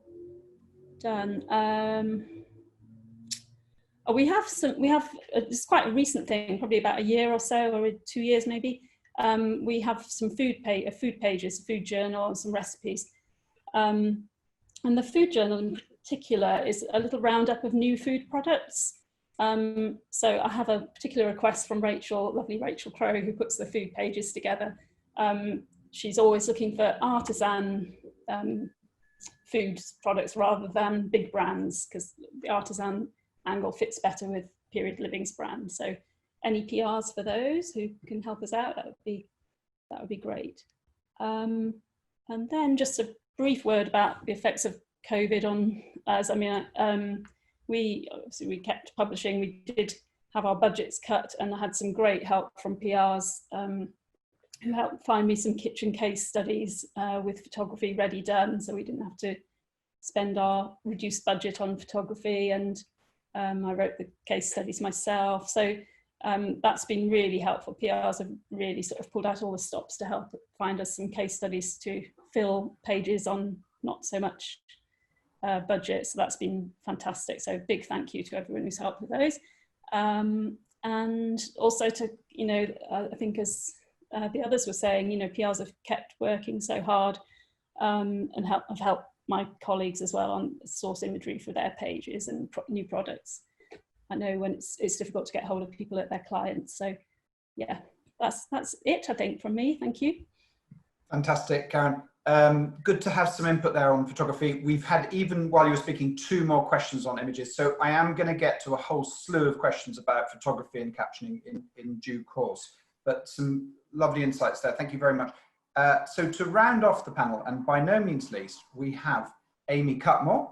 S5: done. It's quite a recent thing, probably about a year or so, or 2 years maybe. We have some food pages, a food journal and some recipes. And the food journal in particular is a little roundup of new food products. So I have a particular request from Rachel, lovely Rachel Crowe, who puts the food pages together. She's always looking for artisan food products rather than big brands, because the artisan angle fits better with Period Living's brand. So any PRs for those who can help us out, that would be great. And then just a brief word about the effects of COVID on us. I mean, we kept publishing. We did have our budgets cut, and I had some great help from PRs who helped find me some kitchen case studies with photography ready done, so we didn't have to spend our reduced budget on photography, and I wrote the case studies myself. So that's been really helpful. PRs have really sort of pulled out all the stops to help find us some case studies to fill pages on not so much budget. So that's been fantastic. So big thank you to everyone who's helped with those. And also to, I think as the others were saying, PRs have kept working so hard and have helped my colleagues as well on source imagery for their pages and new products. I know when it's difficult to get hold of people at their clients. So yeah, that's it, I think, from me. Thank you.
S1: Fantastic, Karen. Good to have some input there on photography. We've had, even while you were speaking, 2 more questions on images. So I am going to get to a whole slew of questions about photography and captioning in due course. But some lovely insights there. Thank you very much. So to round off the panel, and by no means least, we have Amy Cutmore.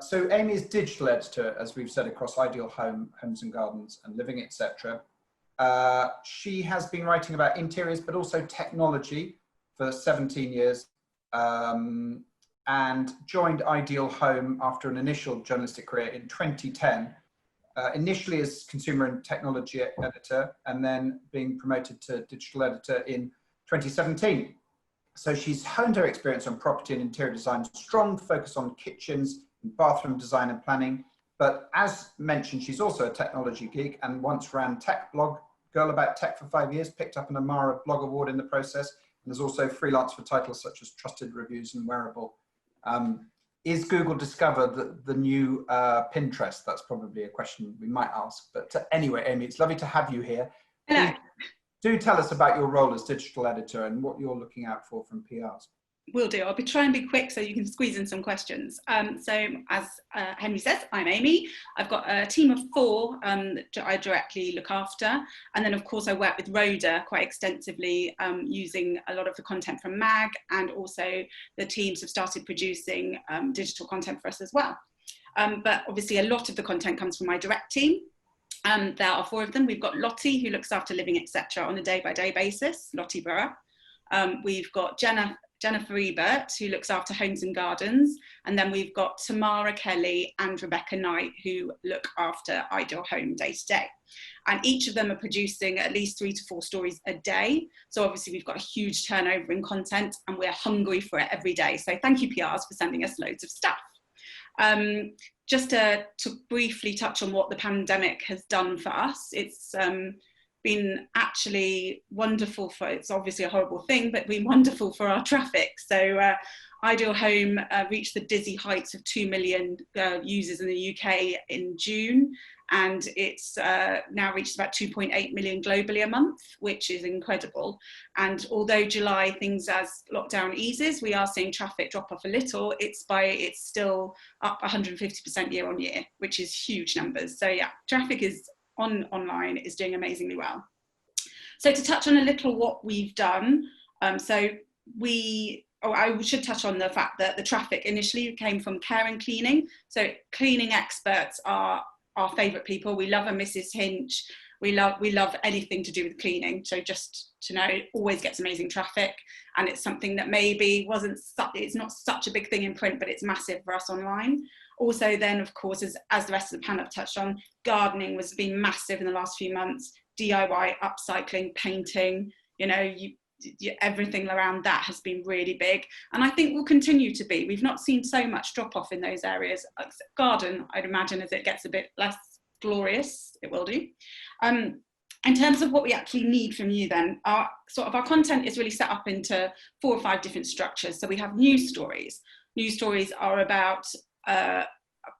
S1: So Amy is digital editor, as we've said, across Ideal Home, Homes and Gardens, and Living, etc. She has been writing about interiors, but also technology for 17 years, and joined Ideal Home after an initial journalistic career in 2010, initially as consumer and technology editor, and then being promoted to digital editor in 2017. So she's honed her experience on property and interior design, strong focus on kitchens and bathroom design and planning. But as mentioned, she's also a technology geek and once ran tech blog, Girl About Tech, for 5 years, picked up an Amara Blog Award in the process. There's also freelance for titles such as Trusted Reviews and Wearable. Is Google Discover the new Pinterest? That's probably a question we might ask. But anyway, Amy, it's lovely to have you here.
S6: Hello.
S1: Do tell us about your role as digital editor and what you're looking out for from PRs.
S6: Will do. I'll try and be quick so you can squeeze in some questions. So as Henry says, I'm Amy. I've got a team of 4 that I directly look after. And then of course I work with Rhoda quite extensively, using a lot of the content from MAG, and also the teams have started producing digital content for us as well. But obviously a lot of the content comes from my direct team. There are 4 of them. We've got Lottie, who looks after Living, etc. on a day-by-day basis, Lottie Burroughs. We've got Jennifer Ebert, who looks after Homes and Gardens, and then we've got Tamara Kelly and Rebecca Knight, who look after Ideal Home day to day. And each of them are producing at least 3 to 4 stories a day. So obviously we've got a huge turnover in content and we're hungry for it every day. So thank you PRs for sending us loads of stuff. Just to briefly touch on what the pandemic has done for us, it's been actually wonderful for, it's obviously a horrible thing, but been wonderful for our traffic. So Ideal Home reached the dizzy heights of 2 million users in the UK in June, and it's now reached about 2.8 million globally a month, which is incredible. And although July, things as lockdown eases, we are seeing traffic drop off a little. It's still up 150% year on year, which is huge numbers. So yeah, traffic is online is doing amazingly well. So to touch on a little what we've done, I should touch on the fact that the traffic initially came from care and cleaning. So cleaning experts are our favourite people. We love a Mrs. Hinch. We love anything to do with cleaning. So just to know, it always gets amazing traffic, and it's something that maybe it's not such a big thing in print, but it's massive for us online. Also then, of course, as the rest of the panel have touched on, gardening has been massive in the last few months. DIY, upcycling, painting, everything around that has been really big. And I think will continue to be. We've not seen so much drop off in those areas. Garden, I'd imagine, as it gets a bit less glorious, it will do. In terms of what we actually need from you then, our content is really set up into 4 or 5 different structures. So we have news stories. News stories are about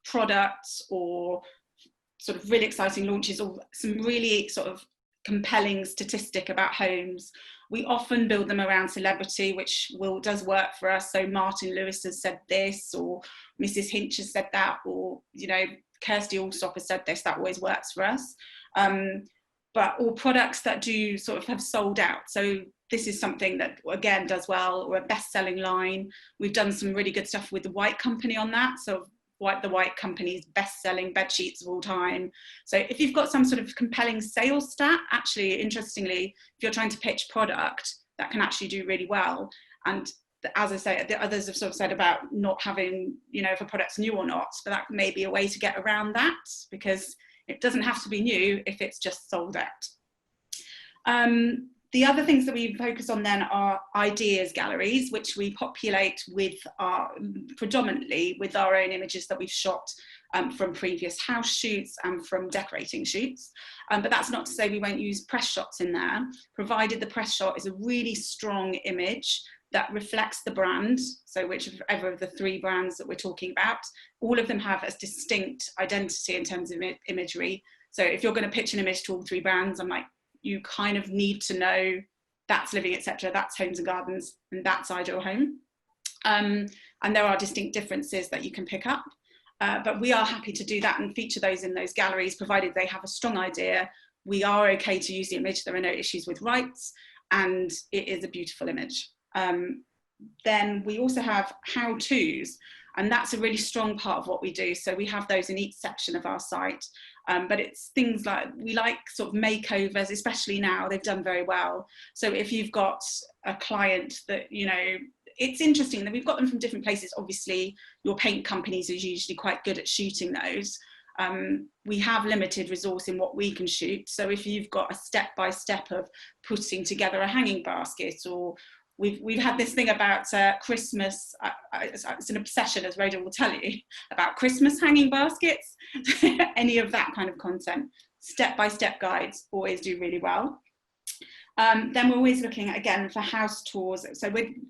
S6: products or sort of really exciting launches or some really sort of compelling statistic about homes. We often build them around celebrity, which does work for us. So Martin Lewis has said this, or Mrs. Hinch has said that, or Kirsty Allsop has said this. That always works for us. But all products that do sort of have sold out. So this is something that again does well, or a best-selling line. We've done some really good stuff with the White Company on that. So the White Company's best-selling bed sheets of all time. So if you've got some sort of compelling sales stat, actually, interestingly, if you're trying to pitch product, that can actually do really well. And as I say, the others have sort of said about not having, if a product's new or not, but that may be a way to get around that, because it doesn't have to be new if it's just sold out. The other things that we focus on then are ideas galleries, which we populate with predominantly with our own images that we've shot from previous house shoots and from decorating shoots. But that's not to say we won't use press shots in there, provided the press shot is a really strong image that reflects the brand. So whichever of the 3 brands that we're talking about, all of them have a distinct identity in terms of imagery. So if you're going to pitch an image to all 3 brands, I'm like, you kind of need to know that's Living, etc., that's Homes and Gardens, and that's Ideal Home. And there are distinct differences that you can pick up. But we are happy to do that and feature those in those galleries, provided they have a strong idea. We are okay to use the image. There are no issues with rights, and it is a beautiful image. Then we also have how-tos, and that's a really strong part of what we do. So we have those in each section of our site. But it's things like, we like sort of makeovers, especially now, they've done very well. So if you've got a client that, you know, it's interesting that we've got them from different places. Obviously, your paint companies are usually quite good at shooting those. We have limited resource in what we can shoot. So if you've got a step-by-step of putting together a hanging basket, or we've had this thing about Christmas, it's an obsession, as Rhoda will tell you, about Christmas hanging baskets, any of that kind of content. Step-by-step guides always do really well. Then we're always looking again for house tours,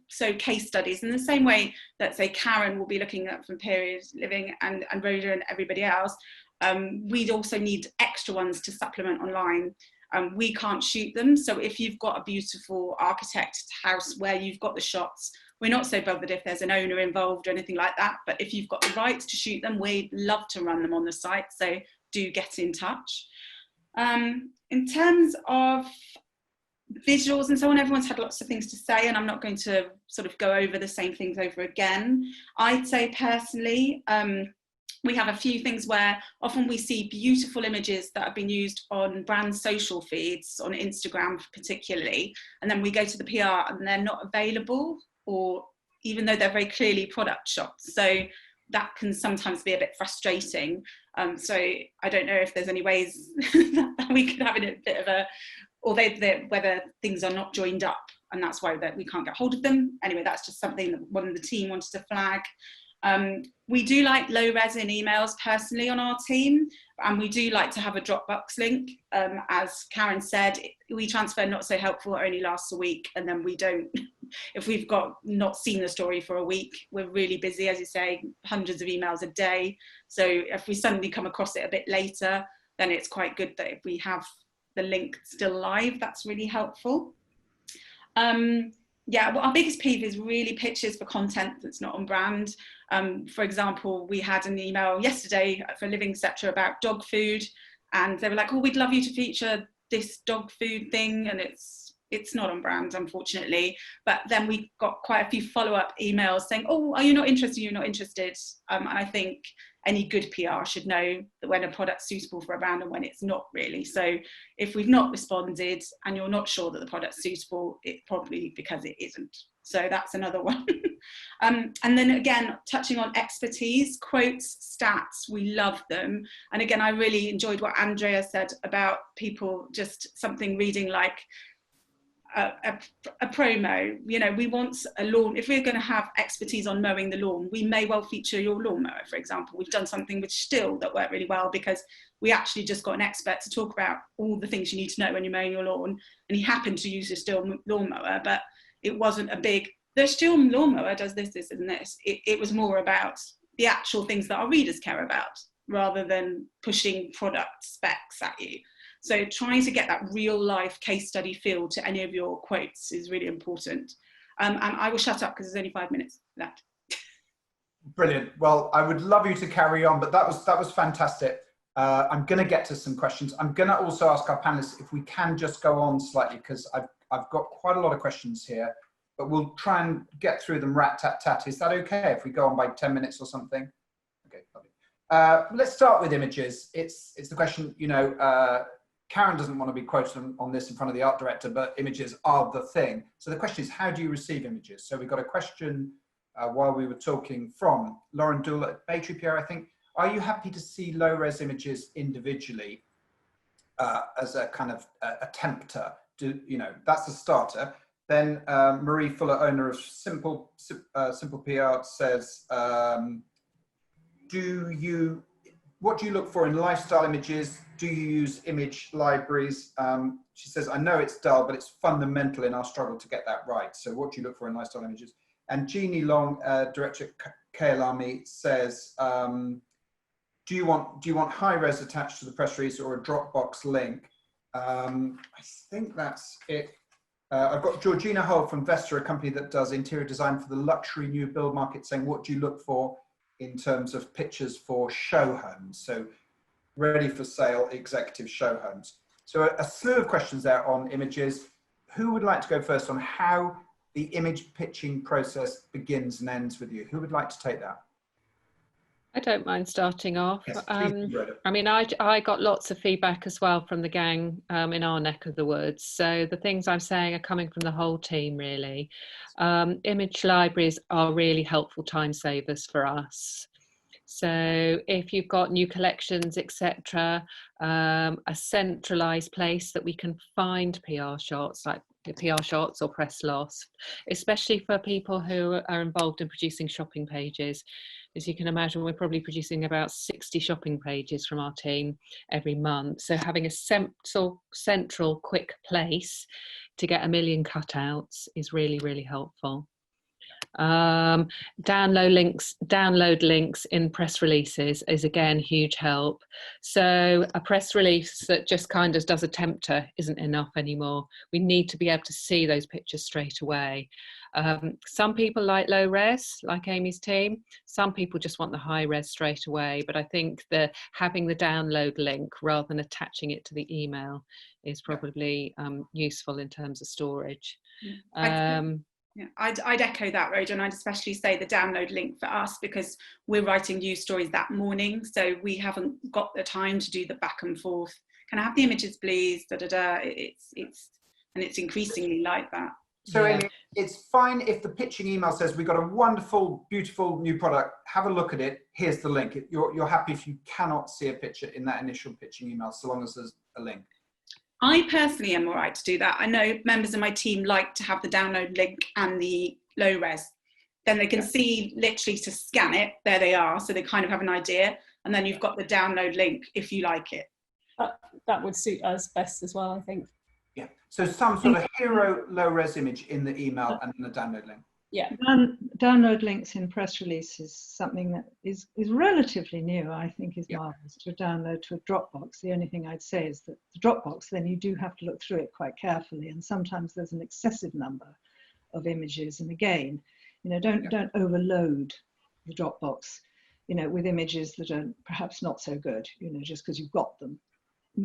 S6: so case studies, in the same way that, say, Karen will be looking at from period living, and Rhoda and everybody else. We'd also need extra ones to supplement online. We can't shoot them, so if you've got a beautiful architect house where you've got the shots, we're not so bothered if there's an owner involved or anything like that, but if you've got the rights to shoot them, we'd love to run them on the site, so do get in touch. In terms of visuals and so on, everyone's had lots of things to say, and I'm not going to sort of go over the same things over again. I'd say personally, we have a few things where often we see beautiful images that have been used on brand social feeds, on Instagram particularly, and then we go to the PR and they're not available, or even though they're very clearly product shots. So that can sometimes be a bit frustrating. So I don't know if there's any ways that we could have a bit of a, or whether things are not joined up, and that's why that we can't get hold of them. Anyway, that's just something that one of the team wanted to flag. We do like low res in emails personally on our team, and we do like to have a Dropbox link. As Karen said, WeTransfer not so helpful, it only lasts a week, and then we don't, if we've not seen the story for a week, we're really busy, as you say, hundreds of emails a day. So if we suddenly come across it a bit later, then it's quite good that if we have the link still live, that's really helpful. Yeah, well, our biggest peeve is really pictures for content that's not on brand. For example, we had an email yesterday for Living Sector about dog food, and they were like, oh, we'd love you to feature this dog food thing, and it's not on brand, unfortunately. But then we got quite a few follow-up emails saying, oh, are you not interested? You're not interested. And I think any good PR should know that when a product's suitable for a brand and when it's not really. So if we've not responded and you're not sure that the product's suitable, it's probably because it isn't. So that's another one. And then again, touching on expertise, quotes, stats, we love them. And again, I really enjoyed what Andrea said about people just something reading like, a promo, you know, we want a lawn, if we're going to have expertise on mowing the lawn, we may well feature your lawnmower, for example. We've done something with Still that worked really well, because we actually just got an expert to talk about all the things you need to know when you're mowing your lawn, and he happened to use a Still lawnmower, but it wasn't a big, the Still lawnmower does this, this and this. It was more about the actual things that our readers care about, rather than pushing product specs at you. So trying to get that real life case study feel to any of your quotes is really important. And I will shut up because there's only 5 minutes left.
S1: Brilliant. Well, I would love you to carry on, but that was fantastic. I'm going to get to some questions. I'm going to also ask our panelists if we can just go on slightly, because I've got quite a lot of questions here, but we'll try and get through them rat-tat-tat. Is that okay if we go on by 10 minutes or something? Okay, lovely. Let's start with images. It's the question, you know, Karen doesn't want to be quoted on this in front of the art director, but images are the thing. So the question is, how do you receive images? So we got a question while we were talking from Lauren Dool at Battery PR, I think. Are you happy to see low-res images individually as a kind of a tempter? You know, that's a starter. Then Marie Fuller, owner of Simple PR, says, what do you look for in lifestyle images? Do you use image libraries? She says, I know it's dull, but it's fundamental in our struggle to get that right. So what do you look for in lifestyle images? And Jeannie Long, director at KLRME, says, do you want high res attached to the press release or a Dropbox link? I think that's it I've got Georgina Hull from Vesta, a company that does interior design for the luxury new build market, saying, what do you look for in terms of pictures for show homes? So ready for sale executive show homes. So a slew of questions there on images. Who would like to go first on how the image pitching process begins and ends with you? Who would like to take that?
S2: I don't mind starting off.
S1: Yes, please, Rhoda.
S2: I mean, I got lots of feedback as well from the gang in our neck of the woods. So the things I'm saying are coming from the whole team, really. Image libraries are really helpful time savers for us. So if you've got new collections, etc., a centralized place that we can find PR shots, like PR shots or press loss, especially for people who are involved in producing shopping pages. As you can imagine, we're probably producing about 60 shopping pages from our team every month. So having a central quick place to get 1 million cutouts is really, really helpful. Download links in press releases is again huge help. So a press release that just kind of does a tempter isn't enough anymore. We need to be able to see those pictures straight away. Some people like low res, like Amy's team. Some people just want the high res straight away. But I think that having the download link rather than attaching it to the email is probably useful in terms of storage.
S6: Yeah, I'd echo that, Rhoda, and I'd especially say the download link for us, because we're writing news stories that morning, so we haven't got the time to do the back and forth. Can I have the images, please? Da, da, da. It's increasingly like that.
S1: So Amy, it's fine if the pitching email says, we've got a wonderful, beautiful new product, have a look at it, here's the link. You're happy if you cannot see a picture in that initial pitching email, so long as there's a link.
S6: I personally am all right to do that. I know members of my team like to have the download link and the low res. Then they can see literally to scan it, there they are, so they kind of have an idea. And then you've got the download link if you like it.
S5: That would suit us best as well, I think.
S1: Yeah, so some sort of hero low res image in the email and then the download link.
S5: Yeah.
S4: Download links in press release is something that is relatively new, I think, is marvelous to download to a Dropbox. The only thing I'd say is that the Dropbox, then you do have to look through it quite carefully, and sometimes there's an excessive number of images. And again, you know, don't overload the Dropbox, you know, with images that are perhaps not so good, you know, just because you've got them.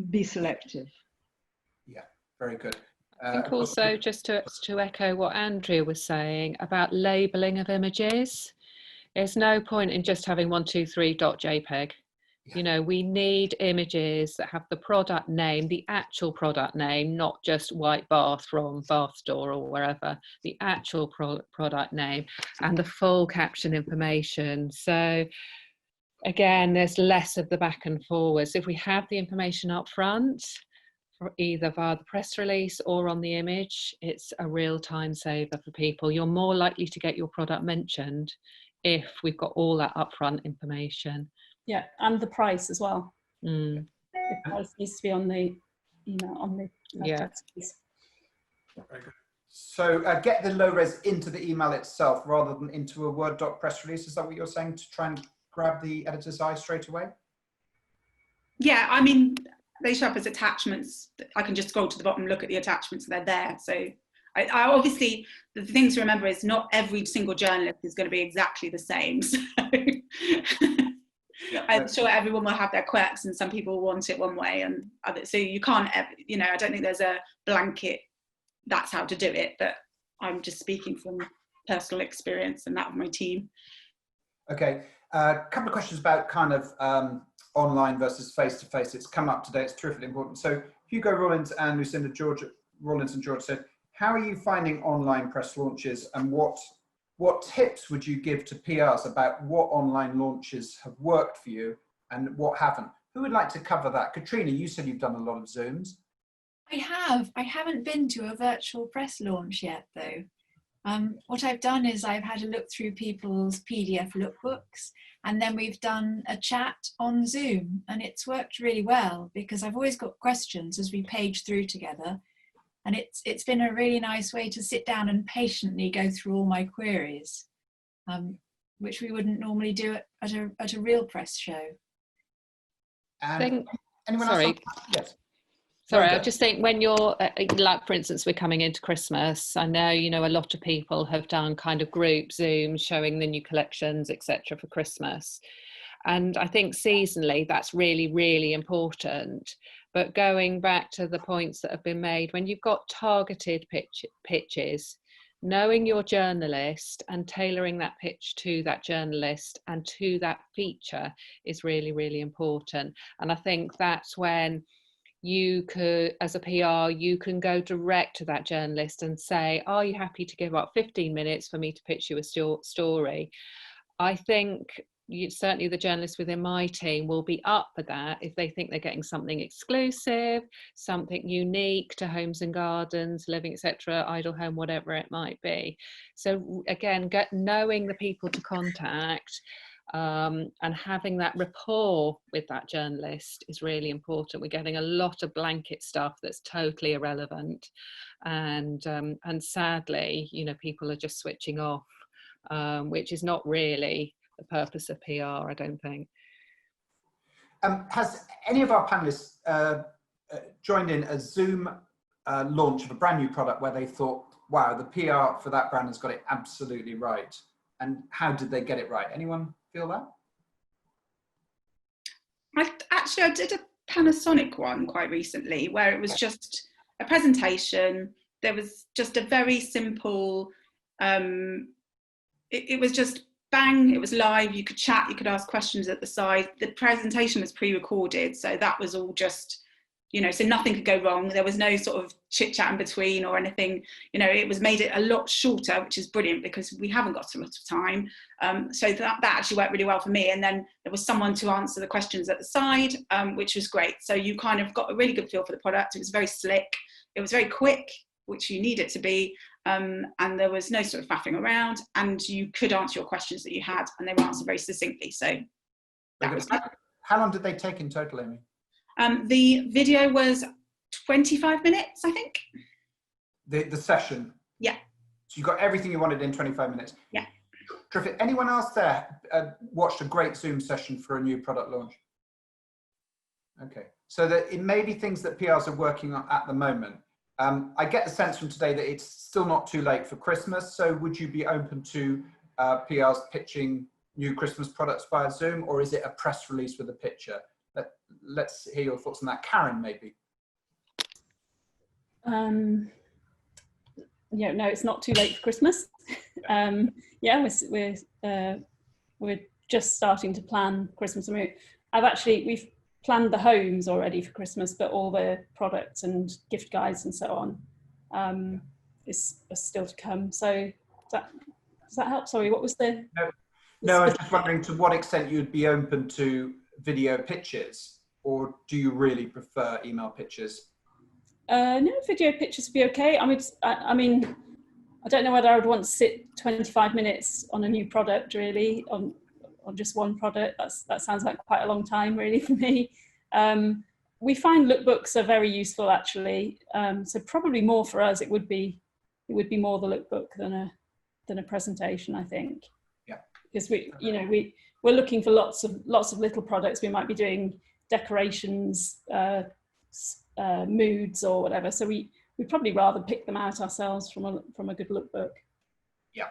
S4: Be selective.
S1: Yeah, very good.
S2: I think also, just to echo what Andrea was saying about labelling of images, there's no point in just having 123.jpg. You know, we need images that have the product name, the actual product name, not just white bath from Bath Store or wherever, the actual product name and the full caption information. So again, there's less of the back and forwards. If we have the information up front, either via the press release or on the image, it's a real time saver for people. You're more likely to get your product mentioned if we've got all that upfront information.
S5: Yeah, and the price as well.
S2: Mm.
S5: The price needs to be on the email, on the text piece.
S1: Very good. So get the low res into the email itself rather than into a Word doc press release. Is that what you're saying, to try and grab the editor's eye straight away?
S6: Yeah, I mean, they show up as attachments. I can just scroll to the bottom, look at the attachments, they're there. So I obviously, the thing to remember is not every single journalist is going to be exactly the same. So I'm sure everyone will have their quirks, and some people want it one way and others. So you can't, you know, I don't think there's a blanket, that's how to do it, but I'm just speaking from personal experience and that of my team. Okay,
S1: a couple of questions about kind of online versus face-to-face. It's come up today, it's terrifically important. So Hugo Rollins and Lucinda Rollins and George said, how are you finding online press launches, and what tips would you give to PRs about what online launches have worked for you and what haven't? Who would like to cover that? Katrina, you said you've done a lot of Zooms.
S3: I have. I haven't been to a virtual press launch yet, though. What I've done is I've had a look through people's PDF lookbooks, and then we've done a chat on Zoom, and it's worked really well because I've always got questions as we page through together, and it's been a really nice way to sit down and patiently go through all my queries, which we wouldn't normally do at a real press show.
S1: And anyone else? Yes.
S2: Sorry, I just think when you're, like, for instance, we're coming into Christmas. I know, you know, a lot of people have done kind of group Zooms showing the new collections, etc., for Christmas. And I think seasonally, that's really, really important. But going back to the points that have been made, when you've got targeted pitches, knowing your journalist and tailoring that pitch to that journalist and to that feature is really, really important. And I think that's when you could, as a PR, you can go direct to that journalist and say, are you happy to give up 15 minutes for me to pitch you a story? I think certainly the journalists within my team will be up for that if they think they're getting something exclusive, something unique to homes and gardens, living, etc., idle home, whatever it might be. So again, knowing the people to contact and having that rapport with that journalist is really important. We're getting a lot of blanket stuff that's totally irrelevant, and sadly, you know, people are just switching off, which is not really the purpose of PR, I don't think.
S1: Has any of our panelists joined in a Zoom launch of a brand new product where they thought, wow, the PR for that brand has got it absolutely right? And how did they get it right? Anyone feel that?
S6: I did a Panasonic one quite recently where it was just a presentation. There was just a very simple, it was just bang, it was live, you could chat, you could ask questions at the side. The presentation was pre-recorded, so that was all just, you know, so nothing could go wrong. There was no sort of chit chat in between or anything. You know, it was made it a lot shorter, which is brilliant because we haven't got a lot of time. So that actually worked really well for me. And then there was someone to answer the questions at the side, which was great. So you kind of got a really good feel for the product. It was very slick. It was very quick, which you need it to be. And there was no sort of faffing around, and you could answer your questions that you had, and they were answered very succinctly. So that was good.
S1: How long did they take in total, Amy?
S6: The video was 25 minutes, I think.
S1: The session?
S6: Yeah.
S1: So you got everything you wanted in 25 minutes?
S6: Yeah.
S1: Terrific. Anyone else there watched a great Zoom session for a new product launch? Okay. So that it may be things that PRs are working on at the moment. I get the sense from today that it's still not too late for Christmas. So would you be open to PRs pitching new Christmas products via Zoom, or is it a press release with a picture? Let's hear your thoughts on that. Karen, maybe.
S5: Yeah, no, it's not too late for Christmas. Yeah, we're just starting to plan Christmas. I mean, we've planned the homes already for Christmas, but all the products and gift guides and so on is still to come. So does that help? Sorry, what was the?
S1: No, I was just wondering to what extent you'd be open to video pitches, or do you really prefer email pitches?
S5: No, video pitches would be okay. I mean, I don't know whether I would want to sit 25 minutes on a new product, really, on just one product. That sounds like quite a long time, really, for me. We find lookbooks are very useful, actually. So probably more for us, it would be more the lookbook than a presentation, I think.
S1: Yeah.
S5: Because we're looking for lots of little products. We might be doing decorations, moods or whatever. So we'd probably rather pick them out ourselves from a good lookbook.
S1: Yeah.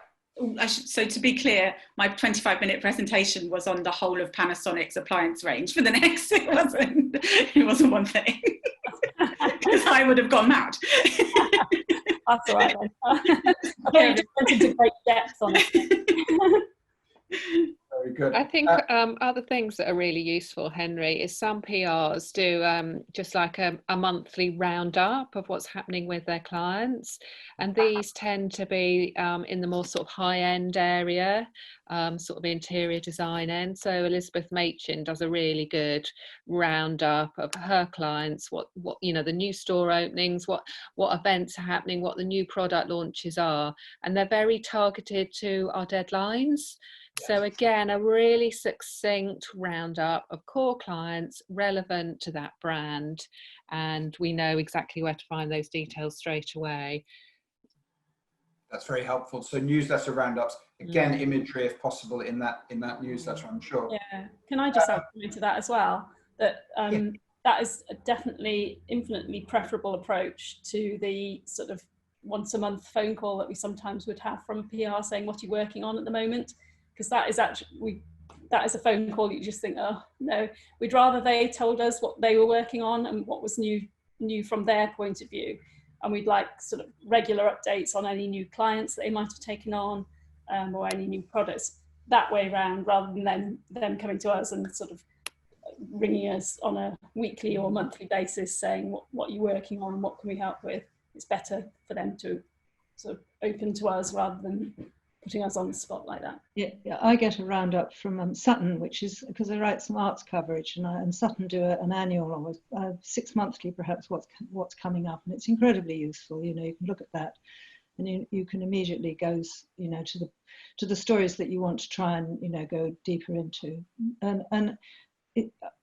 S6: So to be clear, my 25-minute presentation was on the whole of Panasonic's appliance range for the next. It wasn't one thing because I would have gone mad.
S5: That's all right then. I thought you just went into great depth on it.
S1: Very good.
S2: I think other things that are really useful, Henry, is some PRs do just like a monthly roundup of what's happening with their clients. And these tend to be in the more sort of high-end area, sort of interior design end. So Elizabeth Machin does a really good roundup of her clients, what the new store openings, what events are happening, what the new product launches are. And they're very targeted to our deadlines. So again, a really succinct roundup of core clients relevant to that brand, and we know exactly where to find those details straight away.
S1: That's very helpful. So newsletter roundups, again, imagery if possible in that newsletter, I'm sure.
S5: Yeah. Can I just add to that as well? That that is a definitely infinitely preferable approach to the sort of once a month phone call that we sometimes would have from PR saying, what are you working on at the moment? Because that is actually, that is a phone call you just think, oh no, we'd rather they told us what they were working on and what was new from their point of view. And we'd like sort of regular updates on any new clients that they might have taken on, or any new products that way around, rather than them coming to us and sort of ringing us on a weekly or monthly basis saying, what are you working on, what can we help with? It's better for them to sort of open to us rather than putting us on the spot like that.
S4: Yeah, I get a roundup from Sutton, which is because I write some arts coverage, and Sutton do an annual or 6 monthly, perhaps, what's coming up, and it's incredibly useful. You know, you can look at that, and you can immediately go, you know, to the stories that you want to try and, you know, go deeper into. And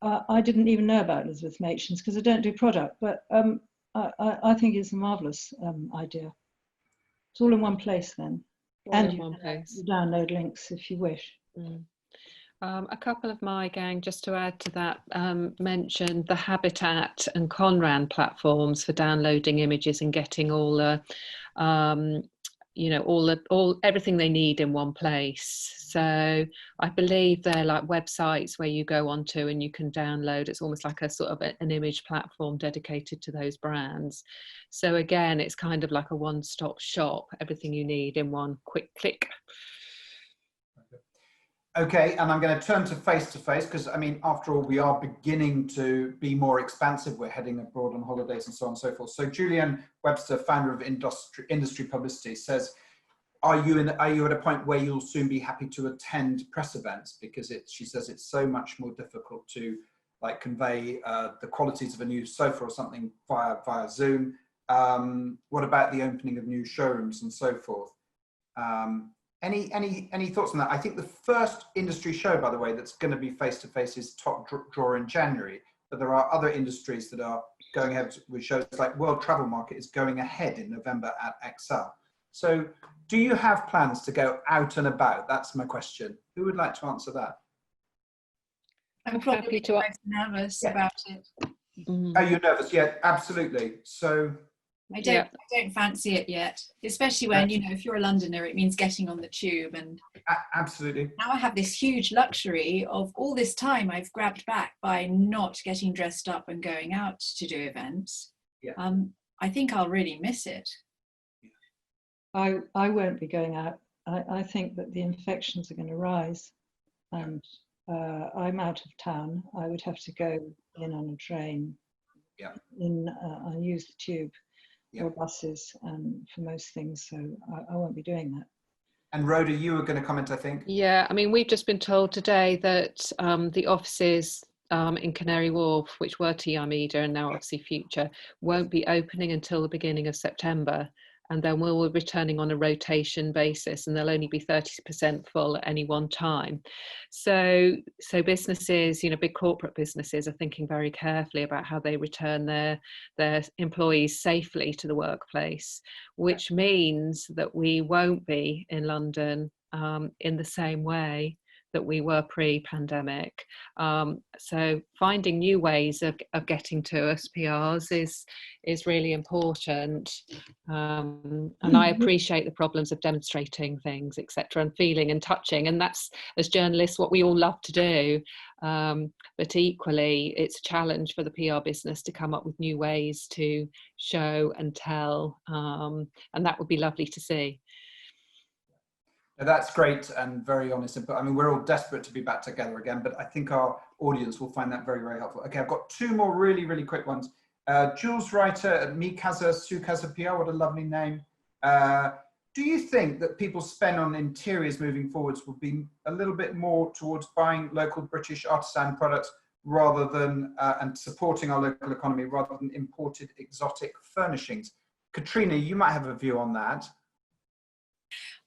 S4: I didn't even know about Elizabeth Machen's because I don't do product, but I think it's a marvellous idea. It's all in one place then. And you download links if you wish.
S2: A couple of my gang, just to add to that, mentioned the Habitat and Conran platforms for downloading images and getting all the, you know, everything they need in one place. So I believe they're like websites where you go onto and you can download. It's almost like a sort of an image platform dedicated to those brands. So again, it's kind of like a one-stop shop, everything you need in one quick click.
S1: Okay, and I'm going to turn to face-to-face because, I mean, after all, we are beginning to be more expansive. We're heading abroad on holidays and so on and so forth. So Julianne Webster, founder of Industry Publicity, says, are you at a point where you'll soon be happy to attend press events? Because she says it's so much more difficult to like convey the qualities of a new sofa or something via Zoom. What about the opening of new showrooms and so forth? Any thoughts on that? I think the first industry show, by the way, that's going to be face-to-face is Top Drawer in January, but there are other industries that are going ahead with shows like World Travel Market is going ahead in November at Excel. So do you have plans to go out and about? That's my question. Who would like to answer that?
S3: I'm probably nervous about it.
S1: Oh, you're nervous? Yeah, absolutely. So
S3: I don't fancy it yet, especially when, you know, if you're a Londoner, it means getting on the tube. And
S1: absolutely.
S3: Now I have this huge luxury of all this time I've grabbed back by not getting dressed up and going out to do events.
S1: Yeah.
S3: I think I'll really miss it.
S4: I won't be going out. I think that the infections are going to rise, and I'm out of town. I would have to go in on a train.
S1: Yeah.
S4: I use the tube. Or buses for most things, so I won't be doing that.
S1: And Rhoda, you were going to comment, I think.
S2: Yeah, I mean, we've just been told today that the offices in Canary Wharf, which were TR Media and now obviously Future, won't be opening until the beginning of September. And then we'll be returning on a rotation basis, and they'll only be 30% full at any one time. So businesses, you know, big corporate businesses are thinking very carefully about how they return their employees safely to the workplace, which means that we won't be in London in the same way that we were pre-pandemic. So finding new ways of getting to us PRs is really important. And I appreciate the problems of demonstrating things, etc., and feeling and touching. And that's, as journalists, what we all love to do. But equally, it's a challenge for the PR business to come up with new ways to show and tell. And that would be lovely to see.
S1: That's great and very honest. I mean, we're all desperate to be back together again, but I think our audience will find that very, very helpful. Okay, I've got two more really, really quick ones. Jules Writer at Mikaza Sukaza PR, what a lovely name. Do you think that people's spend on interiors moving forwards will be a little bit more towards buying local British artisan products rather than, and supporting our local economy rather than imported exotic furnishings? Katrina, you might have a view on that.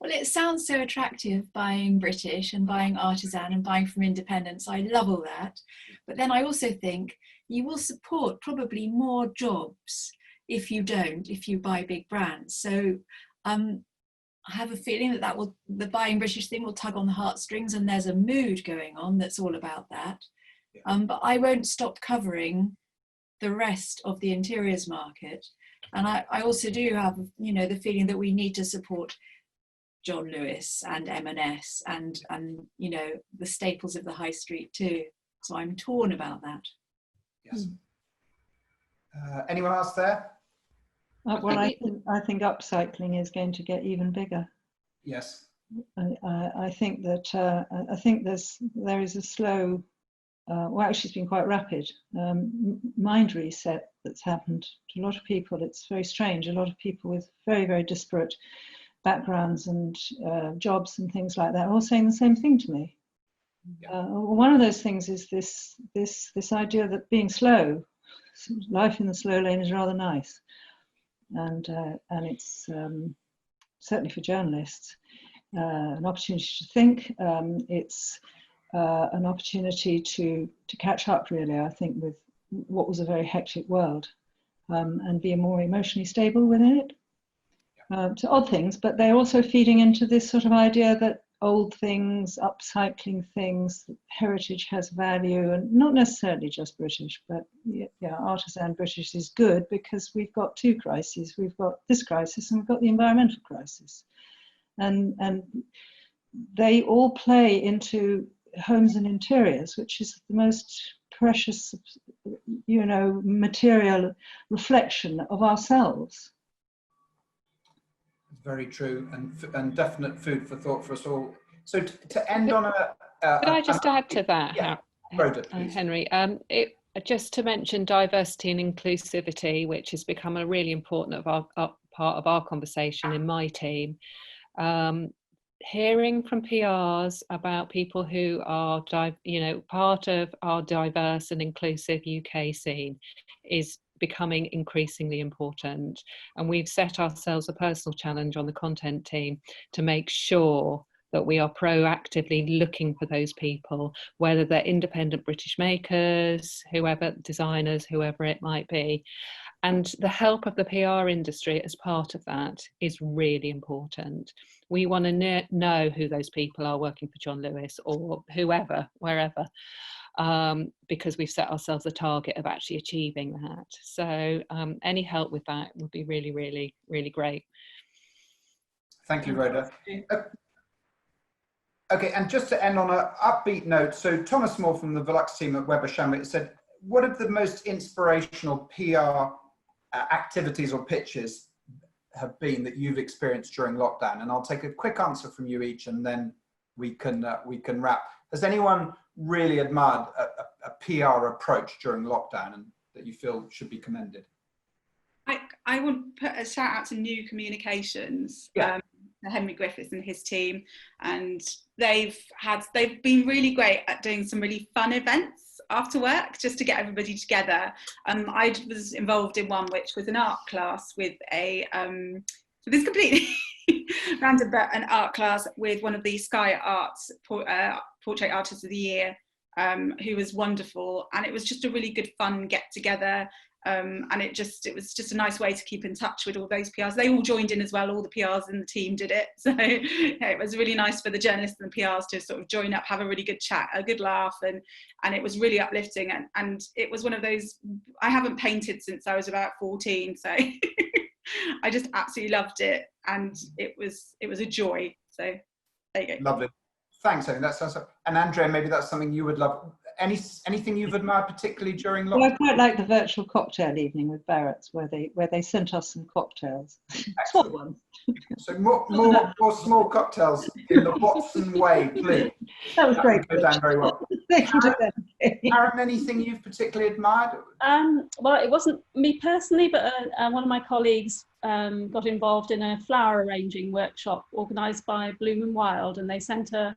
S3: Well, it sounds so attractive buying British and buying artisan and buying from independents. I love all that. But then I also think you will support probably more jobs if you buy big brands. So I have a feeling that the buying British thing will tug on the heartstrings, and there's a mood going on that's all about that. Yeah. But I won't stop covering the rest of the interiors market. And I also do have, you know, the feeling that we need to support John Lewis and M&S and you know, the staples of the high street too. So I'm torn about that.
S1: Yes. Anyone else there?
S4: Well, I think upcycling is going to get even bigger.
S1: Yes.
S4: I think that there is a slow, well, actually it's been quite rapid mind reset that's happened to a lot of people. It's very strange. A lot of people with very, very disparate backgrounds and jobs and things like that are all saying the same thing to me.
S1: Yeah.
S4: One of those things is this idea that being slow, life in the slow lane is rather nice, and it's certainly for journalists an opportunity to think. It's an opportunity to catch up, really, I think, with what was a very hectic world, and be more emotionally stable within it. To odd things, but they're also feeding into this sort of idea that old things, upcycling things, heritage has value, and not necessarily just British, but yeah, artisan British is good because we've got two crises. We've got this crisis and we've got the environmental crisis. And they all play into homes and interiors, which is the most precious, you know, material reflection of ourselves.
S1: Very true, and definite food for thought for us all. So to end on a...
S2: Could I just add to that,
S1: yeah. Rhoda,
S2: Henry? Just to mention diversity and inclusivity, which has become a really important part of our conversation in my team. Hearing from PRs about people who are, you know, part of our diverse and inclusive UK scene is becoming increasingly important, and we've set ourselves a personal challenge on the content team to make sure that we are proactively looking for those people, whether they're independent British makers, whoever, designers, whoever it might be. And the help of the PR industry as part of that is really important. We want to know who those people are working for John Lewis or whoever, wherever, because we've set ourselves a target of actually achieving that. So any help with that would be really, really, really great.
S1: Thank you, Rhoda. Okay, and just to end on an upbeat note, so Thomas Moore from the Velux team at Weber Shandwick said, what are the most inspirational PR activities or pitches have been that you've experienced during lockdown? And I'll take a quick answer from you each, and then we can wrap. Has anyone really admired a PR approach during lockdown and that you feel should be commended?
S6: I would put a shout out to New Communications, Henry Griffiths and his team, and they've been really great at doing some really fun events after work just to get everybody together. I was involved in one which was an art class with a this completely random, but an art class with one of the Sky Arts Portrait Artists of the Year, who was wonderful, and it was just a really good fun get together. And it was just a nice way to keep in touch with all those PRs. They all joined in as well, all the PRs in the team did it. So yeah, it was really nice for the journalists and the PRs to sort of join up, have a really good chat, a good laugh, and it was really uplifting. And it was one of those, I haven't painted since I was about 14, so I just absolutely loved it, and it was a joy. So there you go.
S1: Lovely. Thanks, Amy. That sounds. And Andrea, maybe that's something you would love. Anything you've admired particularly during lockdown?
S4: Well, I quite like the virtual cocktail evening with Barrett's, where they sent us some cocktails. Small ones.
S1: So more small cocktails in the Watson way, please.
S4: That was great.
S1: Go down very well. Aaron, anything you've particularly admired?
S5: Well, it wasn't me personally, but one of my colleagues got involved in a flower arranging workshop organised by Bloom and Wild, and they sent her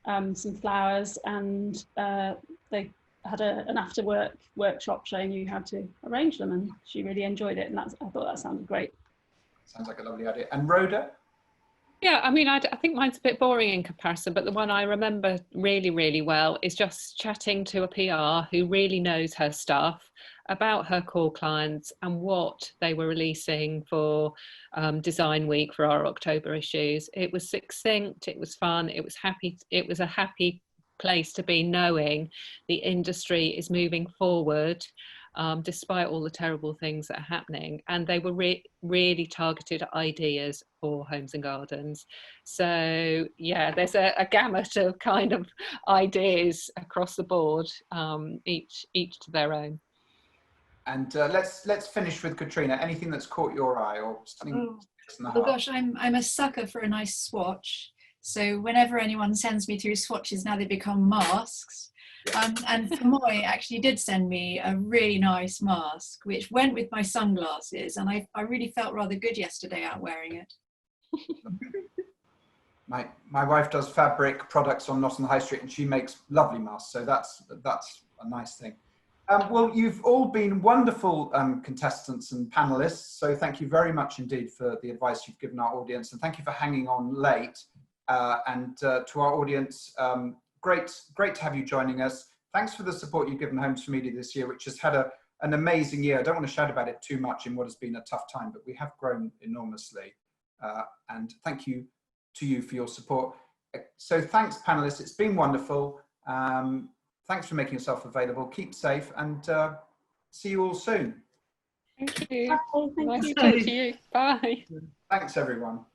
S5: some flowers, and they had an after work workshop showing you how to arrange them, and she really enjoyed it, and I thought that sounded great.
S1: Sounds like a lovely idea. And Rhoda?
S2: Yeah, I mean, I think mine's a bit boring in comparison, but the one I remember really, really well is just chatting to a PR who really knows her stuff about her core clients and what they were releasing for Design Week for our October issues. It was succinct, it was fun, it was happy, it was a happy place to be, knowing the industry is moving forward despite all the terrible things that are happening. And they were really targeted ideas for homes and gardens. So yeah, there's a gamut of kind of ideas across the board, each to their own.
S1: And let's finish with Katrina. Anything that's caught your eye or something?
S3: Oh gosh, I'm a sucker for a nice swatch. So whenever anyone sends me through swatches, now they become masks. And Moy actually did send me a really nice mask, which went with my sunglasses, and I really felt rather good yesterday out wearing it.
S1: My wife does fabric products on Not on the High Street, and she makes lovely masks, so that's a nice thing. Well, you've all been wonderful contestants and panelists, so thank you very much indeed for the advice you've given our audience, and thank you for hanging on late. And to our audience, great to have you joining us. Thanks for the support you've given Homes for Media this year, which has had an amazing year. I don't want to shout about it too much in what has been a tough time, but we have grown enormously. And thank you to you for your support. So thanks, panelists. It's been wonderful. Thanks for making yourself available. Keep safe, and see you all soon.
S2: Thank you.
S5: Bye. Thank
S2: Nice
S5: you.
S2: to talk to you. Bye.
S1: Thanks, everyone.